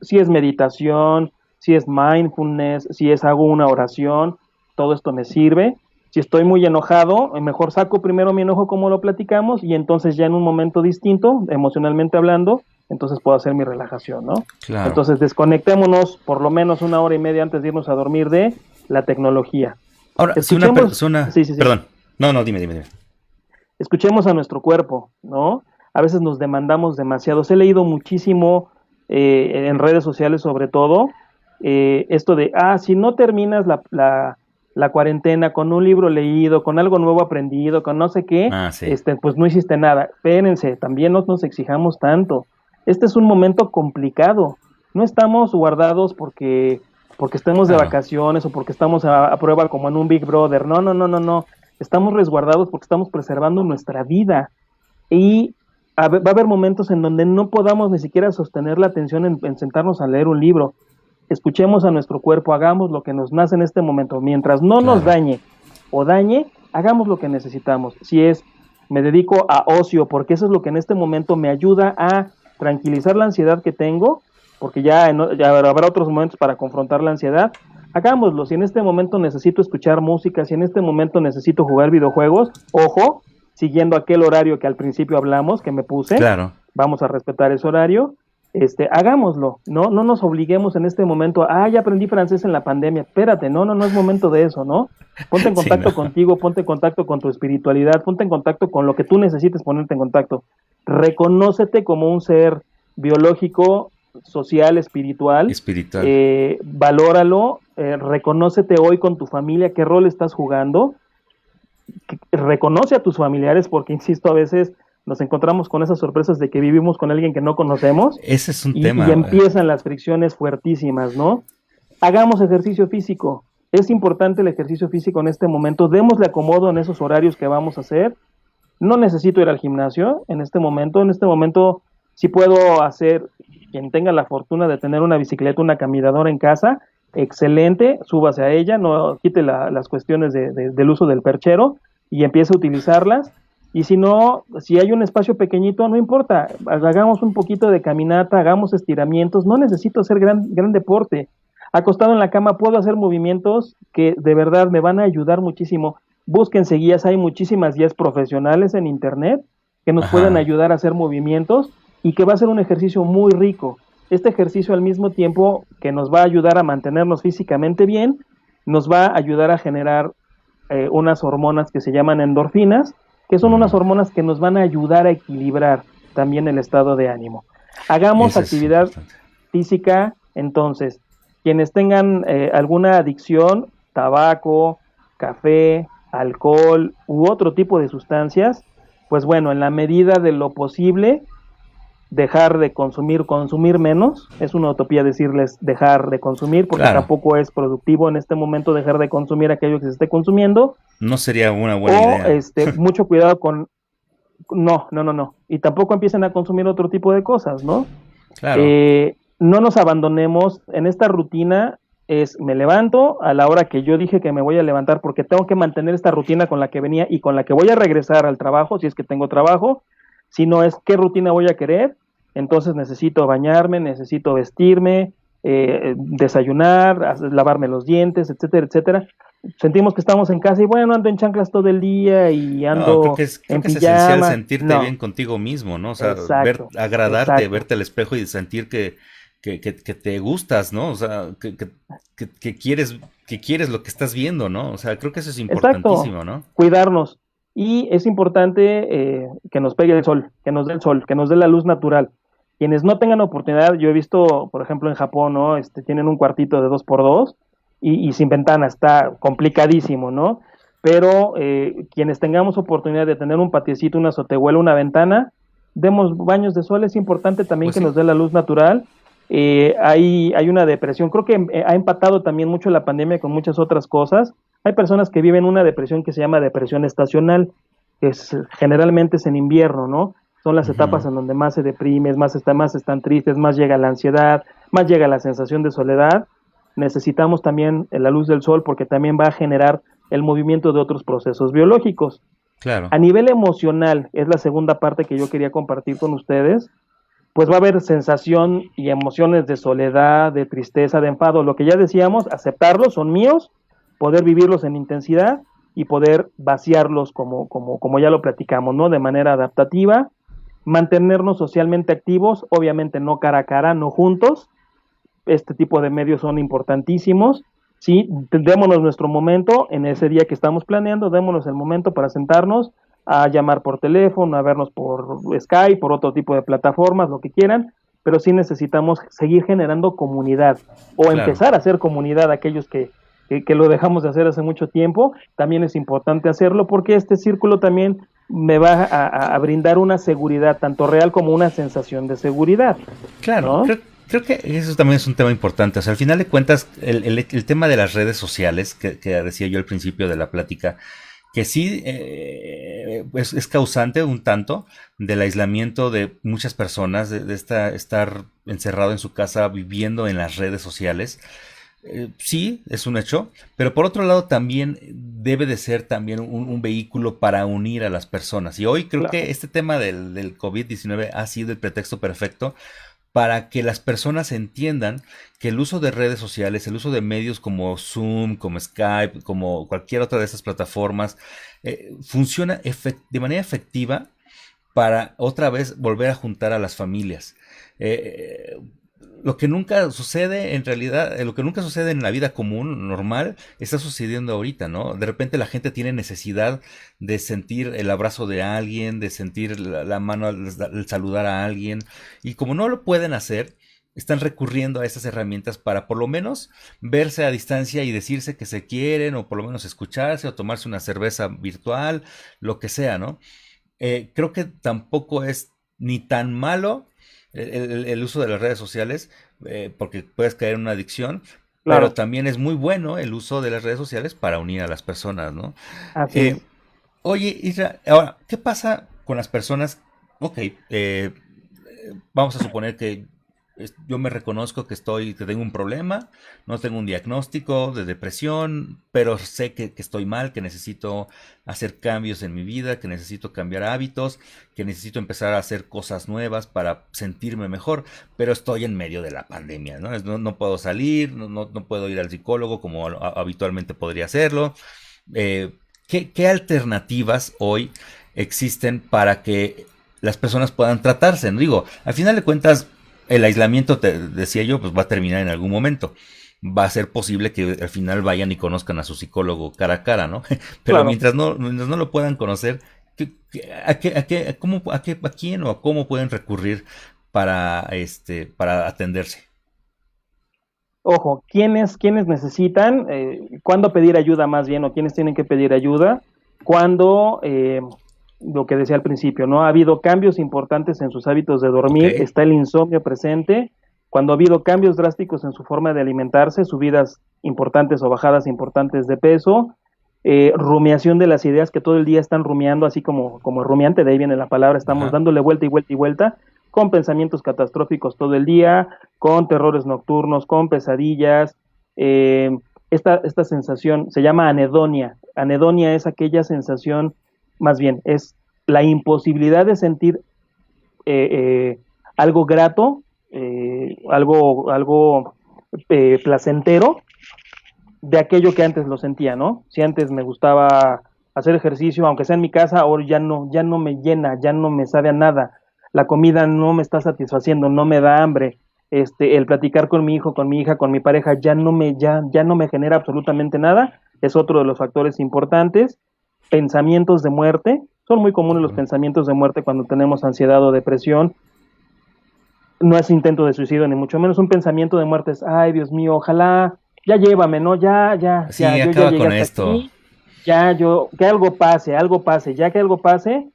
Si es meditación, si es mindfulness, si hago una oración, todo esto me sirve. Si estoy muy enojado, mejor saco primero mi enojo como lo platicamos y entonces ya en un momento distinto, emocionalmente hablando, entonces puedo hacer mi relajación, ¿no? Claro. Entonces desconectémonos por lo menos 1 hora y media antes de irnos a dormir de la tecnología. Ahora, si una Escuchemos, persona... sí, sí, sí. Perdón. No, no, dime. Escuchemos a nuestro cuerpo, ¿no? A veces nos demandamos demasiado. He leído muchísimo en redes sociales sobre todo esto de, si no terminas la cuarentena con un libro leído, con algo nuevo aprendido, con no sé qué, Ah, sí. pues no hiciste nada. Espérense, también no nos exijamos tanto. Este es un momento complicado. No estamos guardados porque estemos de Claro. vacaciones o porque estamos a prueba como en un Big Brother. No, no, no, no, no. Estamos resguardados porque estamos preservando nuestra vida. Y va a haber momentos en donde no podamos ni siquiera sostener la atención en sentarnos a leer un libro. Escuchemos a nuestro cuerpo, hagamos lo que nos nace en este momento. Mientras no nos Claro. dañe o dañe, hagamos lo que necesitamos. Si es, me dedico a ocio, porque eso es lo que en este momento me ayuda a tranquilizar la ansiedad que tengo, porque ya habrá otros momentos para confrontar la ansiedad. Hagámoslo. Si en este momento necesito escuchar música, si en este momento necesito jugar videojuegos, ojo, siguiendo aquel horario que al principio hablamos, que me puse, Claro. vamos a respetar ese horario. Hagámoslo, no nos obliguemos en este momento, ya aprendí francés en la pandemia, espérate, no es momento de eso, ¿no? Ponte en Sí, no. contacto contigo, ponte en contacto con tu espiritualidad, ponte en contacto con lo que tú necesites ponerte en contacto. Reconócete como un ser biológico, social, espiritual, Espiritual. valóralo, reconócete hoy con tu familia, qué rol estás jugando, reconoce a tus familiares, porque insisto, a veces nos encontramos con esas sorpresas de que vivimos con alguien que no conocemos Ese es un y tema. empiezan las fricciones fuertísimas, ¿no? Hagamos ejercicio físico. Es importante el ejercicio físico en este momento. Démosle acomodo en esos horarios que vamos a hacer. No necesito ir al gimnasio en este momento. En este momento sí puedo hacer, quien tenga la fortuna de tener una bicicleta, una caminadora en casa, excelente, súbase a ella, no quite las cuestiones del uso del perchero y empiece a utilizarlas. Y si no, si hay un espacio pequeñito, no importa, hagamos un poquito de caminata, hagamos estiramientos, no necesito hacer gran deporte. Acostado en la cama puedo hacer movimientos que de verdad me van a ayudar muchísimo. Búsquense guías, hay muchísimas guías profesionales en internet que nos pueden Ajá. ayudar a hacer movimientos y que va a ser un ejercicio muy rico. Este ejercicio al mismo tiempo que nos va a ayudar a mantenernos físicamente bien, nos va a ayudar a generar unas hormonas que se llaman endorfinas, que son unas Mm, hormonas que nos van a ayudar a equilibrar también el estado de ánimo. Hagamos ese es actividad importante. física, entonces, quienes tengan alguna adicción, tabaco, café, alcohol u otro tipo de sustancias, pues bueno, en la medida de lo posible, dejar de consumir menos. Es una utopía decirles dejar de consumir, porque Claro, tampoco es productivo en este momento dejar de consumir aquello que se esté consumiendo. no sería una buena O idea. mucho cuidado con, no. Y tampoco empiecen a consumir otro tipo de cosas, ¿no? Claro. No nos abandonemos en esta rutina. Me levanto a la hora que yo dije que me voy a levantar porque tengo que mantener esta rutina con la que venía y con la que voy a regresar al trabajo, si es que tengo trabajo. Si no es qué rutina voy a querer, entonces necesito bañarme, necesito vestirme, desayunar, lavarme los dientes, etcétera, etcétera. Sentimos que estamos en casa y bueno, ando en chanclas todo el día y No, ando creo en que es esencial pijama. sentirte No, bien contigo mismo, ¿no? O sea, exacto, agradarte, exacto. verte al espejo y sentir que te gustas, ¿no? O sea, que quieres lo que estás viendo, ¿no? O sea, creo que eso es Exacto, importantísimo, ¿no? cuidarnos. Y es importante que nos pegue el sol, que nos dé el sol, que nos dé la luz natural. Quienes no tengan oportunidad, yo he visto, por ejemplo, en Japón, ¿no? Tienen un cuartito de 2x2 y sin ventana, está complicadísimo, ¿no? Pero quienes tengamos oportunidad de tener un patiecito, una azotehuela, una ventana, demos baños de sol. Es importante también Pues que sí, nos dé la luz natural. Hay una depresión, creo que ha empatado también mucho la pandemia con muchas otras cosas. Hay personas que viven una depresión que se llama depresión estacional, que generalmente es en invierno, ¿no? Son las etapas ujú, en donde más se deprimes, más están tristes, más llega la ansiedad, más llega la sensación de soledad. Necesitamos también la luz del sol porque también va a generar el movimiento de otros procesos biológicos. claro, A nivel emocional, es la segunda parte que yo quería compartir con ustedes, pues va a haber sensación y emociones de soledad, de tristeza, de enfado. Lo que ya decíamos, aceptarlos, son míos, poder vivirlos en intensidad y poder vaciarlos como ya lo platicamos, ¿no? De manera adaptativa, mantenernos socialmente activos, obviamente no cara a cara, no juntos. Este tipo de medios son importantísimos. Sí, démonos nuestro momento en ese día que estamos planeando, démonos el momento para sentarnos a llamar por teléfono, a vernos por Skype, por otro tipo de plataformas, lo que quieran, pero sí necesitamos seguir generando comunidad o claro. empezar a hacer comunidad aquellos que lo dejamos de hacer hace mucho tiempo. También es importante hacerlo porque este círculo también me va a brindar una seguridad, tanto real como una sensación de seguridad, Claro, ¿no? creo que eso también es un tema importante. O sea, al final de cuentas, el tema de las redes sociales, que decía yo al principio de la plática, que sí es causante un tanto del aislamiento de muchas personas, de estar encerrado en su casa viviendo en las redes sociales. Sí, es un hecho, pero por otro lado también debe de ser también un vehículo para unir a las personas. Y hoy creo Claro. que este tema del COVID-19 ha sido el pretexto perfecto para que las personas entiendan que el uso de redes sociales, el uso de medios como Zoom, como Skype, como cualquier otra de esas plataformas, funciona de manera efectiva para otra vez volver a juntar a las familias. Eh, lo que nunca sucede en realidad, lo que nunca sucede en la vida común, normal, está sucediendo ahorita, ¿no? De repente la gente tiene necesidad de sentir el abrazo de alguien, de sentir la mano al saludar a alguien, y como no lo pueden hacer, están recurriendo a esas herramientas para por lo menos verse a distancia y decirse que se quieren, o por lo menos escucharse, o tomarse una cerveza virtual, lo que sea, ¿no? Creo que tampoco es ni tan malo el uso de las redes sociales, porque puedes caer en una adicción, pero Claro, también es muy bueno el uso de las redes sociales para unir a las personas, ¿no? así Eh, es. Oye, Isra, ahora, ¿qué pasa con las personas? Ok, vamos a suponer que yo me reconozco que tengo un problema, no tengo un diagnóstico de depresión, pero sé que estoy mal, que necesito hacer cambios en mi vida, que necesito cambiar hábitos, que necesito empezar a hacer cosas nuevas para sentirme mejor, pero estoy en medio de la pandemia, ¿no? No puedo salir, no puedo ir al psicólogo como habitualmente podría hacerlo. ¿Qué alternativas hoy existen para que las personas puedan tratarse? Digo, al final de cuentas, el aislamiento, te decía yo, pues va a terminar en algún momento. Va a ser posible que al final vayan y conozcan a su psicólogo cara a cara, ¿no? Pero Claro. mientras no lo puedan conocer, a quién o a cómo pueden recurrir para atenderse? Ojo, ¿quiénes necesitan? ¿Cuándo pedir ayuda más bien? ¿O quiénes tienen que pedir ayuda? Cuando, lo que decía al principio, ¿no? Ha habido cambios importantes en sus hábitos de Ok. dormir, está el insomnio presente, cuando ha habido cambios drásticos en su forma de alimentarse, subidas importantes o bajadas importantes de peso, rumiación de las ideas que todo el día están rumiando, así como rumiante, de ahí viene la palabra, estamos Ajá. dándole vuelta y vuelta y vuelta, con pensamientos catastróficos todo el día, con terrores nocturnos, con pesadillas. Esta sensación se llama anedonia. Anedonia es aquella sensación, más bien, es la imposibilidad de sentir eh, algo grato, algo placentero de aquello que antes lo sentía, ¿no? Si antes me gustaba hacer ejercicio, aunque sea en mi casa, ahora ya no me llena, ya no me sabe a nada. La comida no me está satisfaciendo, no me da hambre. El platicar con mi hijo, con mi hija, con mi pareja, ya no me genera absolutamente nada. Es otro de los factores importantes. Pensamientos de muerte. Son muy comunes los Claro. pensamientos de muerte cuando tenemos ansiedad o depresión. No es intento de suicidio, ni mucho menos un pensamiento de muerte es, ay, Dios mío, ojalá, ya llévame, ¿no? Sí, Yo ya acaba llegué con hasta esto. aquí, que algo pase, ya que algo pase,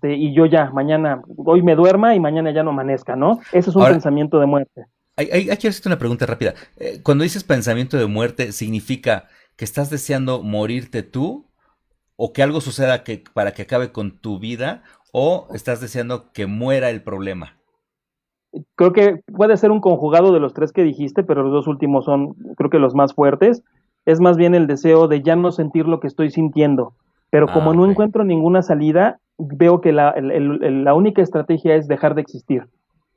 y yo ya, mañana, hoy me duerma y mañana ya no amanezca, ¿no? Ese es un Ahora, pensamiento de muerte. quiero hacerte una pregunta rápida. Cuando dices pensamiento de muerte, ¿significa que estás deseando morirte tú? ¿O que algo suceda para que acabe con tu vida? ¿O estás deseando que muera el problema? Creo que puede ser un conjugado de los tres que dijiste, pero los dos últimos son, creo que los más fuertes. Es más bien el deseo de ya no sentir lo que estoy sintiendo. Pero como Ah, no ok. encuentro ninguna salida, veo que la única estrategia es dejar de existir.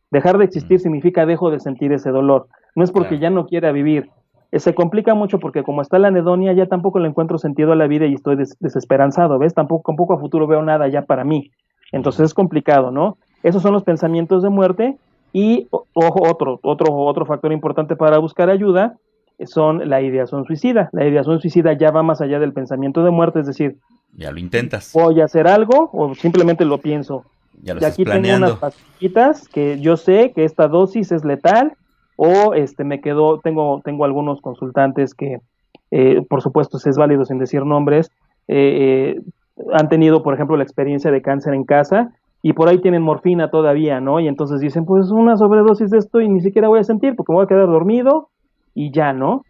Dejar de Mm, existir significa dejo de sentir ese dolor. No es porque claro. ya no quiera vivir. Se complica mucho porque como está la anedonia, ya tampoco le encuentro sentido a la vida y estoy desesperanzado, ¿ves? Tampoco a futuro veo nada ya para mí. Entonces Ujú. es complicado, ¿no? Esos son los pensamientos de muerte y ojo, otro factor importante para buscar ayuda son la ideación suicida. La ideación suicida ya va más allá del pensamiento de muerte, es decir, Ya lo intentas. voy a hacer algo o simplemente lo pienso. Ya lo De estás aquí tengo unas planeando. pastillitas que yo sé que esta dosis es letal o tengo algunos consultantes que, por supuesto, si es válido sin decir nombres, eh, han tenido, por ejemplo, la experiencia de cáncer en casa y por ahí tienen morfina todavía, ¿no? Y entonces dicen, pues una sobredosis de esto y ni siquiera voy a sentir porque me voy a quedar dormido y ya, ¿no?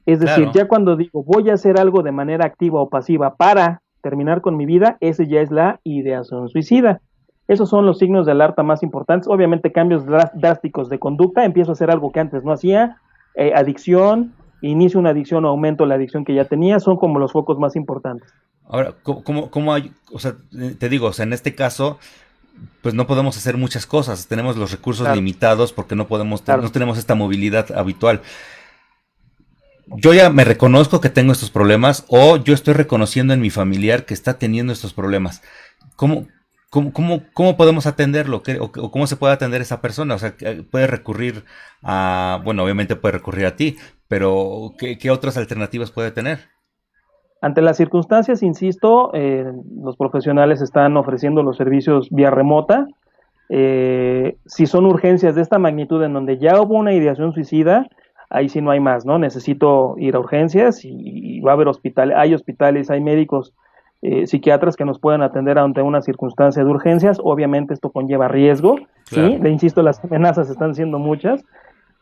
Es decir, Claro. ya cuando digo voy a hacer algo de manera activa o pasiva para terminar con mi vida, ese ya es la ideación suicida. Esos son los signos de alerta más importantes. Obviamente cambios drásticos de conducta, empiezo a hacer algo que antes no hacía, adicción, inicio una adicción o aumento la adicción que ya tenía, son como los focos más importantes. Ahora, ¿cómo hay? O sea, te digo, o sea, en este caso, pues no podemos hacer muchas cosas. Tenemos los recursos Claro, limitados porque no claro. tenemos esta movilidad habitual. Yo ya me reconozco que tengo estos problemas, o yo estoy reconociendo en mi familiar que está teniendo estos problemas. ¿Cómo, cómo podemos atenderlo? O cómo se puede atender esa persona? O sea, puede recurrir bueno, obviamente puede recurrir a ti, pero ¿qué otras alternativas puede tener? Ante las circunstancias, insisto, los profesionales están ofreciendo los servicios vía remota. Si son urgencias de esta magnitud en donde ya hubo una ideación suicida, ahí sí no hay más, ¿no? Necesito ir a urgencias y va a haber hospitales, hay médicos, psiquiatras que nos puedan atender ante una circunstancia de urgencias. Obviamente esto conlleva riesgo, ¿sí? Claro. Le insisto, las amenazas están siendo muchas,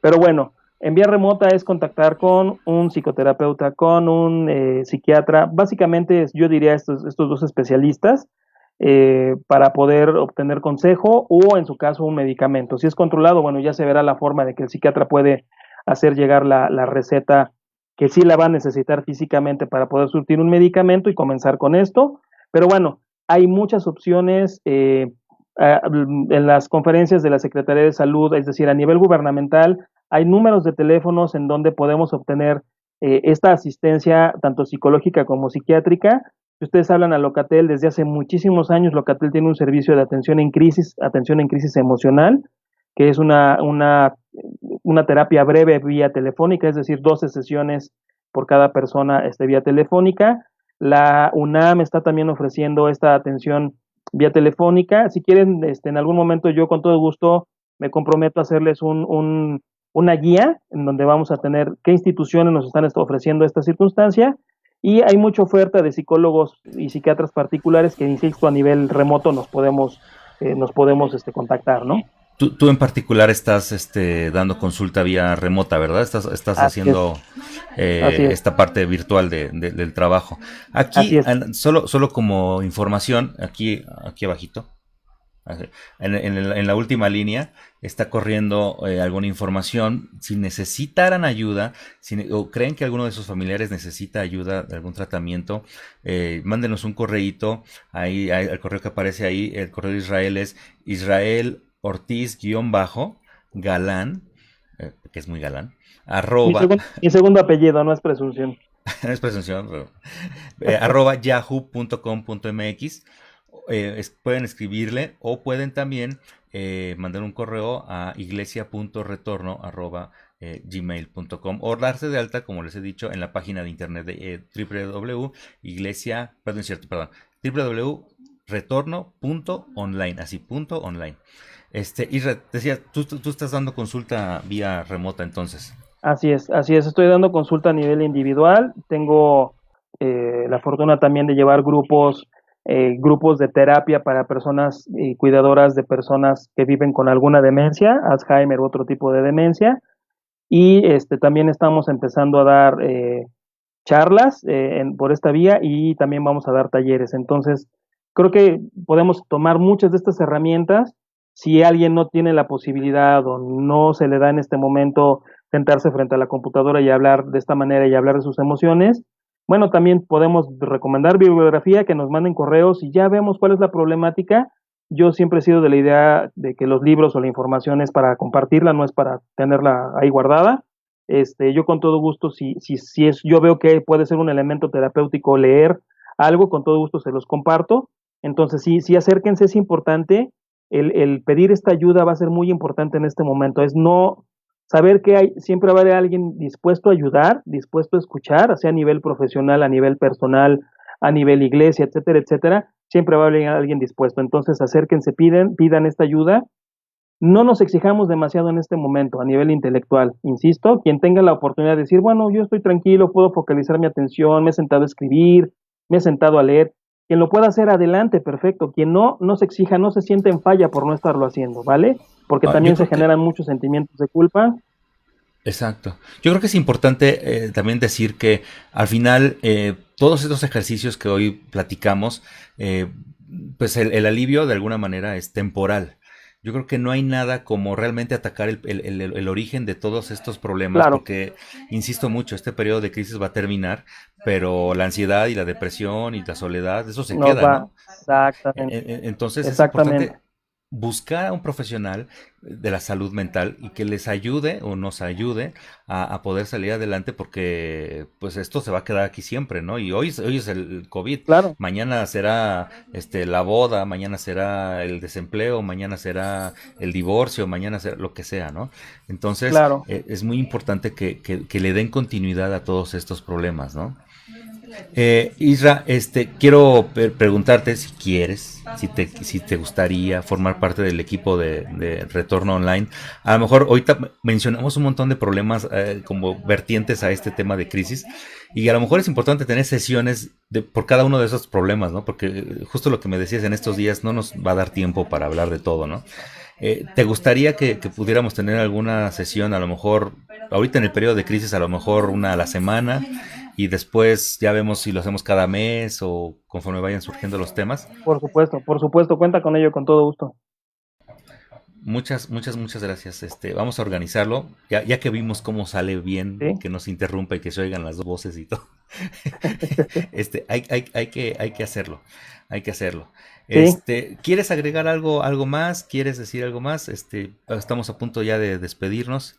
pero bueno, en vía remota es contactar con un psicoterapeuta, con un psiquiatra. Básicamente yo diría estos dos especialistas para poder obtener consejo o en su caso un medicamento. Si es controlado, bueno, ya se verá la forma de que el psiquiatra puede hacer llegar la receta que sí la va a necesitar físicamente para poder surtir un medicamento y comenzar con esto. Pero bueno, hay muchas opciones en las conferencias de la Secretaría de Salud, es decir, a nivel gubernamental, hay números de teléfonos en donde podemos obtener esta asistencia tanto psicológica como psiquiátrica. Si ustedes hablan a Locatel, desde hace muchísimos años Locatel tiene un servicio de atención en crisis emocional, que es una terapia breve vía telefónica, es decir, 12 sesiones por cada persona vía telefónica. La UNAM está también ofreciendo esta atención vía telefónica. Si quieren, en algún momento yo con todo gusto me comprometo a hacerles una guía en donde vamos a tener qué instituciones nos están ofreciendo esta circunstancia. Y hay mucha oferta de psicólogos y psiquiatras particulares que, insisto, a nivel remoto nos podemos contactar, ¿no? Tú en particular estás dando consulta vía remota, ¿verdad? Estás Así es, haciendo así es, esta parte virtual del trabajo. Aquí, así es. solo como información, aquí abajito, en la última línea está corriendo alguna información. Si necesitaran ayuda, o creen que alguno de sus familiares necesita ayuda de algún tratamiento, mándenos un correíto. El correo que aparece ahí, el correo de Israel es Israel Ortiz-galán, que es muy galán, Mi, arroba, segun- mi segundo apellido, no es presunción. no es presunción, pero, arroba yahoo.com.mx. Pueden escribirle o pueden también mandar un correo a iglesia.retorno@gmail.com o darse de alta, como les he dicho, en la página de internet de www.retorno.online, así punto online. Y decía, tú estás dando consulta vía remota entonces. Así es. Estoy dando consulta a nivel individual. Tengo la fortuna también de llevar grupos de terapia para personas cuidadoras de personas que viven con alguna demencia, Alzheimer u otro tipo de demencia. Y también estamos empezando a dar charlas por esta vía y también vamos a dar talleres. Entonces, creo que podemos tomar muchas de estas herramientas. Si alguien no tiene la posibilidad o no se le da en este momento sentarse frente a la computadora y hablar de esta manera y hablar de sus emociones, bueno, también podemos recomendar bibliografía, que nos manden correos y ya vemos cuál es la problemática. Yo siempre he sido de la idea de que los libros o la información es para compartirla, no es para tenerla ahí guardada. Yo con todo gusto, yo veo que puede ser un elemento terapéutico leer algo, con todo gusto se los comparto. Entonces, sí, acérquense, es importante. El pedir esta ayuda va a ser muy importante en este momento. Es no saber que siempre va a haber alguien dispuesto a ayudar, dispuesto a escuchar, sea a nivel profesional, a nivel personal, a nivel iglesia, etcétera, etcétera. Siempre va a haber alguien dispuesto. Entonces, acérquense, pidan esta ayuda. No nos exijamos demasiado en este momento a nivel intelectual. Insisto, quien tenga la oportunidad de decir, bueno, yo estoy tranquilo, puedo focalizar mi atención, me he sentado a escribir, me he sentado a leer. Quien lo pueda hacer, adelante, perfecto. Quien no, no se exija, no se siente en falla por no estarlo haciendo, ¿vale? Porque Yo también se creo que generan muchos sentimientos de culpa. Exacto. Yo creo que es importante también decir que al final todos estos ejercicios que hoy platicamos, eh, pues el alivio de alguna manera es temporal. Yo creo que no hay nada como realmente atacar el origen de todos estos problemas, Claro, porque, insisto mucho, este periodo de crisis va a terminar, pero la ansiedad y la depresión y la soledad, eso se nos queda, va. ¿no? Exactamente, Entonces es exactamente. importante buscar a un profesional de la salud mental y que les ayude o nos ayude a poder salir adelante, porque pues esto se va a quedar aquí siempre, ¿no? Y hoy es el COVID, Claro, mañana será la boda, mañana será el desempleo, mañana será el divorcio, mañana será lo que sea, ¿no? Entonces claro. es muy importante que le den continuidad a todos estos problemas, ¿no? Isra, quiero preguntarte si quieres, si te gustaría formar parte del equipo de Retorno Online. A lo mejor ahorita mencionamos un montón de problemas como vertientes a este tema de crisis y a lo mejor es importante tener sesiones por cada uno de esos problemas, ¿no? Porque justo lo que me decías en estos días no nos va a dar tiempo para hablar de todo, ¿no? ¿Te gustaría que pudiéramos tener alguna sesión, a lo mejor, ahorita en el periodo de crisis, a lo mejor una a la semana, y después ya vemos si lo hacemos cada mes o conforme vayan surgiendo los temas? Por supuesto, cuenta con ello con todo gusto. Muchas gracias. Vamos a organizarlo, ya que vimos cómo sale bien, ¿Sí? que no se interrumpa y que se oigan las dos voces y todo. Hay que hacerlo, hay que hacerlo. Sí, ¿Quieres agregar algo más? ¿Quieres decir algo más? Estamos a punto ya de despedirnos.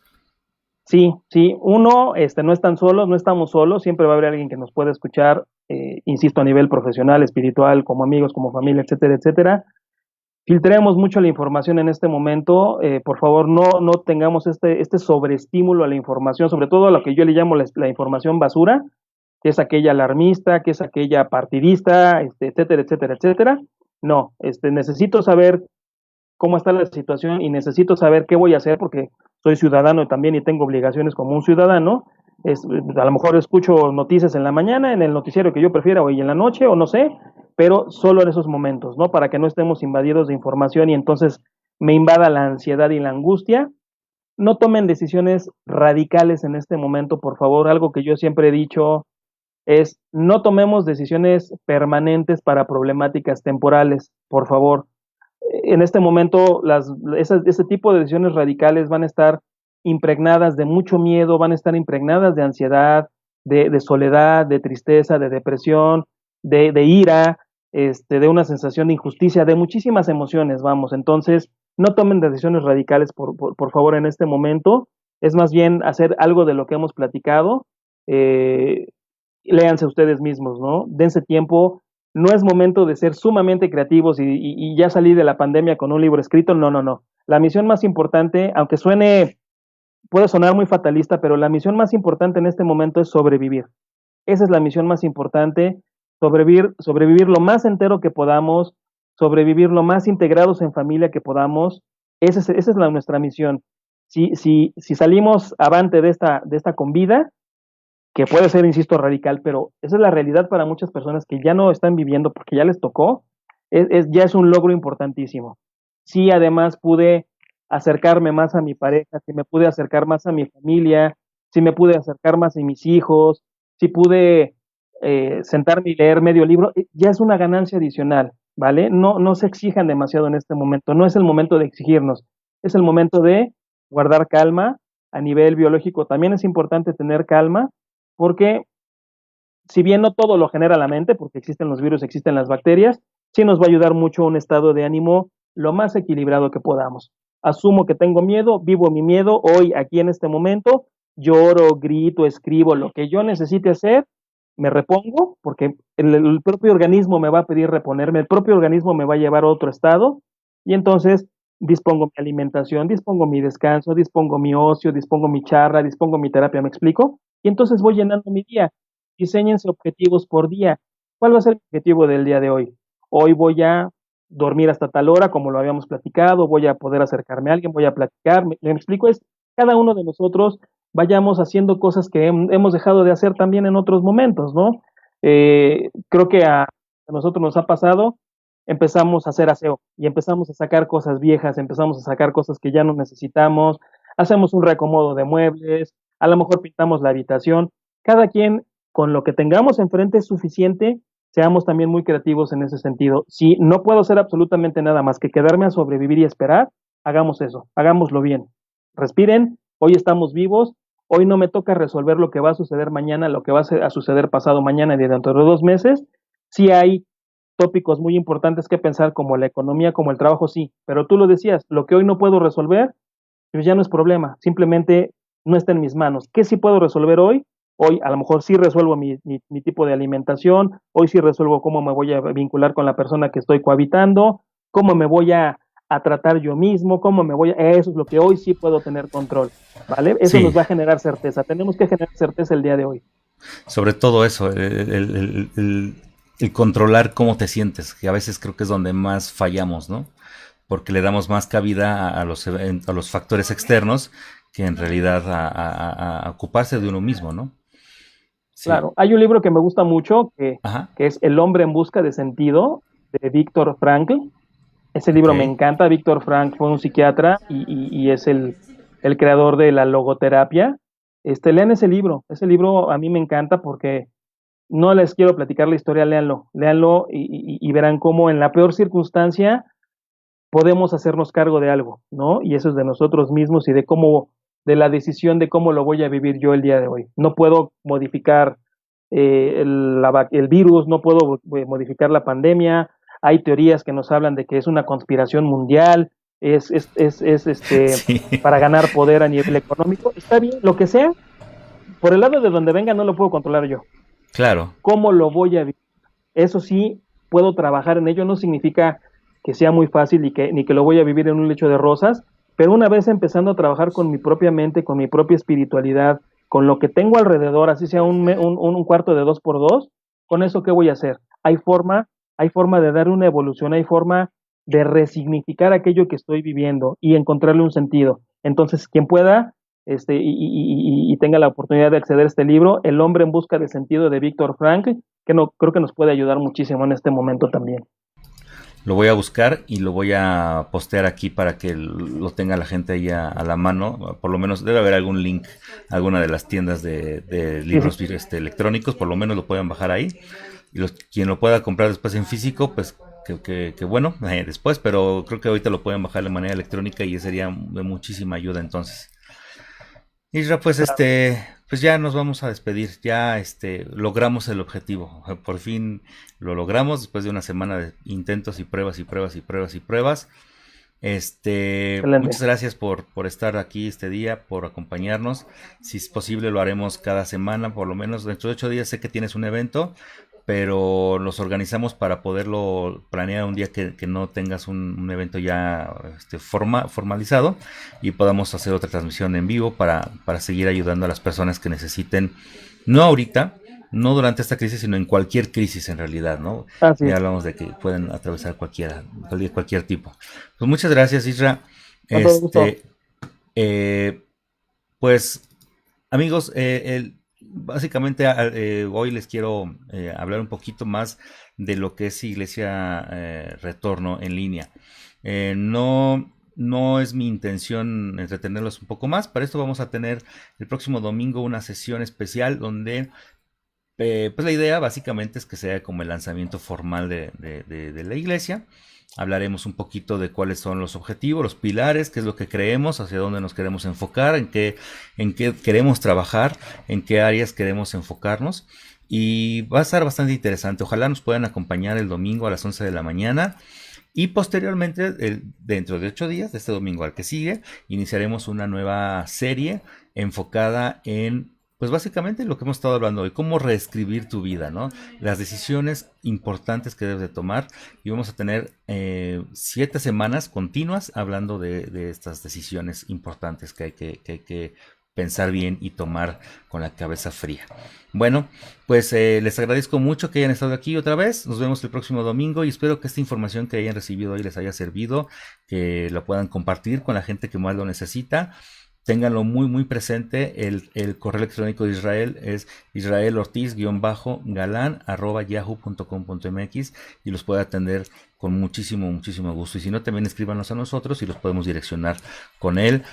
sí, sí. Uno, no están solos, no estamos solos, siempre va a haber alguien que nos pueda escuchar, insisto, a nivel profesional, espiritual, como amigos, como familia, etcétera, etcétera. Filtremos mucho la información en este momento, por favor, no tengamos este sobreestímulo a la información, sobre todo a lo que yo le llamo la información basura, que es aquella alarmista, que es aquella partidista, etcétera, etcétera, etcétera. No, necesito saber cómo está la situación y necesito saber qué voy a hacer porque soy ciudadano también y tengo obligaciones como un ciudadano. A lo mejor escucho noticias en la mañana, en el noticiero que yo prefiera, o en la noche, o no sé, pero solo en esos momentos, ¿no? Para que no estemos invadidos de información y entonces me invada la ansiedad y la angustia. No tomen decisiones radicales en este momento, por favor. Algo que yo siempre he dicho es, no tomemos decisiones permanentes para problemáticas temporales, por favor. En este momento ese tipo de decisiones radicales van a estar impregnadas de mucho miedo, van a estar impregnadas de ansiedad, de soledad, de tristeza, de depresión, de ira, de una sensación de injusticia, de muchísimas emociones, vamos. Entonces, no tomen decisiones radicales, por favor, en este momento. Es más bien hacer algo de lo que hemos platicado. Eh, Léanse ustedes mismos, ¿no? Dense tiempo. No es momento de ser sumamente creativos y ya salí de la pandemia con un libro escrito. No, no, no. La misión más importante, aunque puede sonar muy fatalista, pero la misión más importante en este momento es sobrevivir. Esa es la misión más importante, sobrevivir lo más entero que podamos, sobrevivir lo más integrados en familia que podamos. Esa es nuestra misión. Si salimos avante de esta con vida, que puede ser, insisto, radical, pero esa es la realidad para muchas personas que ya no están viviendo porque ya les tocó, ya es un logro importantísimo. Sí, además pude acercarme más a mi pareja, si me pude acercar más a mi familia, si me pude acercar más a mis hijos, si pude sentarme y leer medio libro, ya es una ganancia adicional, ¿vale? No se exijan demasiado en este momento, no es el momento de exigirnos, es el momento de guardar calma. A nivel biológico también es importante tener calma, porque si bien no todo lo genera la mente, porque existen los virus, existen las bacterias, sí nos va a ayudar mucho un estado de ánimo lo más equilibrado que podamos. Asumo que tengo miedo, vivo mi miedo hoy, aquí en este momento, lloro, grito, escribo, lo que yo necesite hacer, me repongo, porque el propio organismo me va a pedir reponerme, el propio organismo me va a llevar a otro estado, y entonces dispongo mi alimentación, dispongo mi descanso, dispongo mi ocio, dispongo mi charla, dispongo mi terapia, ¿me explico? Y entonces voy llenando mi día. Diseñense objetivos por día. ¿Cuál va a ser el objetivo del día de hoy? Hoy voy a dormir hasta tal hora, como lo habíamos platicado, voy a poder acercarme a alguien, voy a platicar. Me explico, es cada uno de nosotros vayamos haciendo cosas que hemos dejado de hacer también en otros momentos, ¿no? Creo que a nosotros nos ha pasado, empezamos a hacer aseo y empezamos a sacar cosas viejas, empezamos a sacar cosas que ya no necesitamos, hacemos un reacomodo de muebles, a lo mejor pintamos la habitación. Cada quien con lo que tengamos enfrente es suficiente, seamos también muy creativos en ese sentido. Si no puedo hacer absolutamente nada más que quedarme a sobrevivir y esperar, hagamos eso, hagámoslo bien. Respiren, hoy estamos vivos, hoy no me toca resolver lo que va a suceder mañana, lo que va a suceder pasado mañana y dentro de 2 meses. Si hay tópicos muy importantes que pensar, como la economía, como el trabajo, sí, pero tú lo decías, lo que hoy no puedo resolver, pues ya no es problema, simplemente no está en mis manos. ¿Qué sí puedo resolver hoy? Hoy a lo mejor sí resuelvo mi tipo de alimentación, hoy sí resuelvo cómo me voy a vincular con la persona que estoy cohabitando, cómo me voy a tratar yo mismo, eso es lo que hoy sí puedo tener control, ¿vale? Eso Sí, nos va a generar certeza, tenemos que generar certeza el día de hoy. Sobre todo eso, el controlar cómo te sientes, que a veces creo que es donde más fallamos, ¿no? Porque le damos más cabida a los factores externos que en realidad a ocuparse de uno mismo, ¿no? Sí. Claro, hay un libro que me gusta mucho Ajá. que es El hombre en busca de sentido, de Víctor Frankl. Ese Ok. libro me encanta. Víctor Frankl fue un psiquiatra y es el creador de la logoterapia. Lean ese libro. Ese libro a mí me encanta porque no les quiero platicar la historia, léanlo. Léanlo y verán cómo en la peor circunstancia podemos hacernos cargo de algo, ¿no? Y eso es de nosotros mismos y de cómo, de la decisión de cómo lo voy a vivir yo el día de hoy. No puedo modificar el virus, no puedo modificar la pandemia. Hay teorías que nos hablan de que es una conspiración mundial, es Sí, para ganar poder a nivel económico. Está bien, lo que sea, por el lado de donde venga no lo puedo controlar yo. claro. ¿Cómo lo voy a vivir? Eso sí, puedo trabajar en ello, no significa que sea muy fácil ni que lo voy a vivir en un lecho de rosas, pero una vez empezando a trabajar con mi propia mente, con mi propia espiritualidad, con lo que tengo alrededor, así sea un cuarto de 2x2, con eso, ¿qué voy a hacer? Hay forma de dar una evolución, hay forma de resignificar aquello que estoy viviendo y encontrarle un sentido. Entonces, quien pueda y tenga la oportunidad de acceder a este libro, El hombre en busca de sentido de Víctor Frankl, que no, creo que nos puede ayudar muchísimo en este momento también. Lo voy a buscar y lo voy a postear aquí para que lo tenga la gente ahí a la mano. Por lo menos debe haber algún link a alguna de las tiendas de Sí, sí, libros electrónicos, por lo menos lo pueden bajar ahí. Y quien lo pueda comprar después en físico, pues que bueno, después, pero creo que ahorita lo pueden bajar de manera electrónica y sería de muchísima ayuda entonces. Isra, pues claro. pues ya nos vamos a despedir, ya logramos el objetivo, por fin lo logramos después de una semana de intentos y pruebas y pruebas y pruebas y pruebas. Excelente. Muchas gracias por estar aquí este día, por acompañarnos. Si es posible, lo haremos cada semana, por lo menos dentro de 8 días. Sé que tienes un evento, pero los organizamos para poderlo planear un día que no tengas un evento ya formalizado y podamos hacer otra transmisión en vivo para seguir ayudando a las personas que necesiten, no ahorita, no durante esta crisis, sino en cualquier crisis en realidad, ¿no? Así Ya es. hablamos de que pueden atravesar cualquier tipo. Pues muchas gracias, Isra. Con todo gusto. Este, eh, pues, amigos, básicamente hoy les quiero hablar un poquito más de lo que es Iglesia Retorno en línea. No es mi intención entretenerlos un poco más. Para esto vamos a tener el próximo domingo una sesión especial donde pues la idea básicamente es que sea como el lanzamiento formal de la iglesia. Hablaremos un poquito de cuáles son los objetivos, los pilares, qué es lo que creemos, hacia dónde nos queremos enfocar, en qué queremos trabajar, en qué áreas queremos enfocarnos. Y va a estar bastante interesante. Ojalá nos puedan acompañar el domingo a las 11 de la mañana. Y posteriormente, dentro de 8 días, de este domingo al que sigue, iniciaremos una nueva serie enfocada en, pues básicamente lo que hemos estado hablando hoy, cómo reescribir tu vida, ¿no? Las decisiones importantes que debes de tomar. Y vamos a tener 7 semanas continuas hablando de estas decisiones importantes que hay que pensar bien y tomar con la cabeza fría. Bueno, pues les agradezco mucho que hayan estado aquí otra vez. Nos vemos el próximo domingo y espero que esta información que hayan recibido hoy les haya servido, que la puedan compartir con la gente que más lo necesita. Ténganlo muy muy presente. El correo electrónico de Israel es israelortiz-galán@yahoo.com.mx y los puede atender con muchísimo gusto. Y si no, también escríbanos a nosotros y los podemos direccionar con él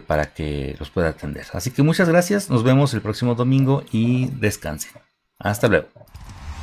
para que los pueda atender. Así que muchas gracias. Nos vemos el próximo domingo y descansen. Hasta luego.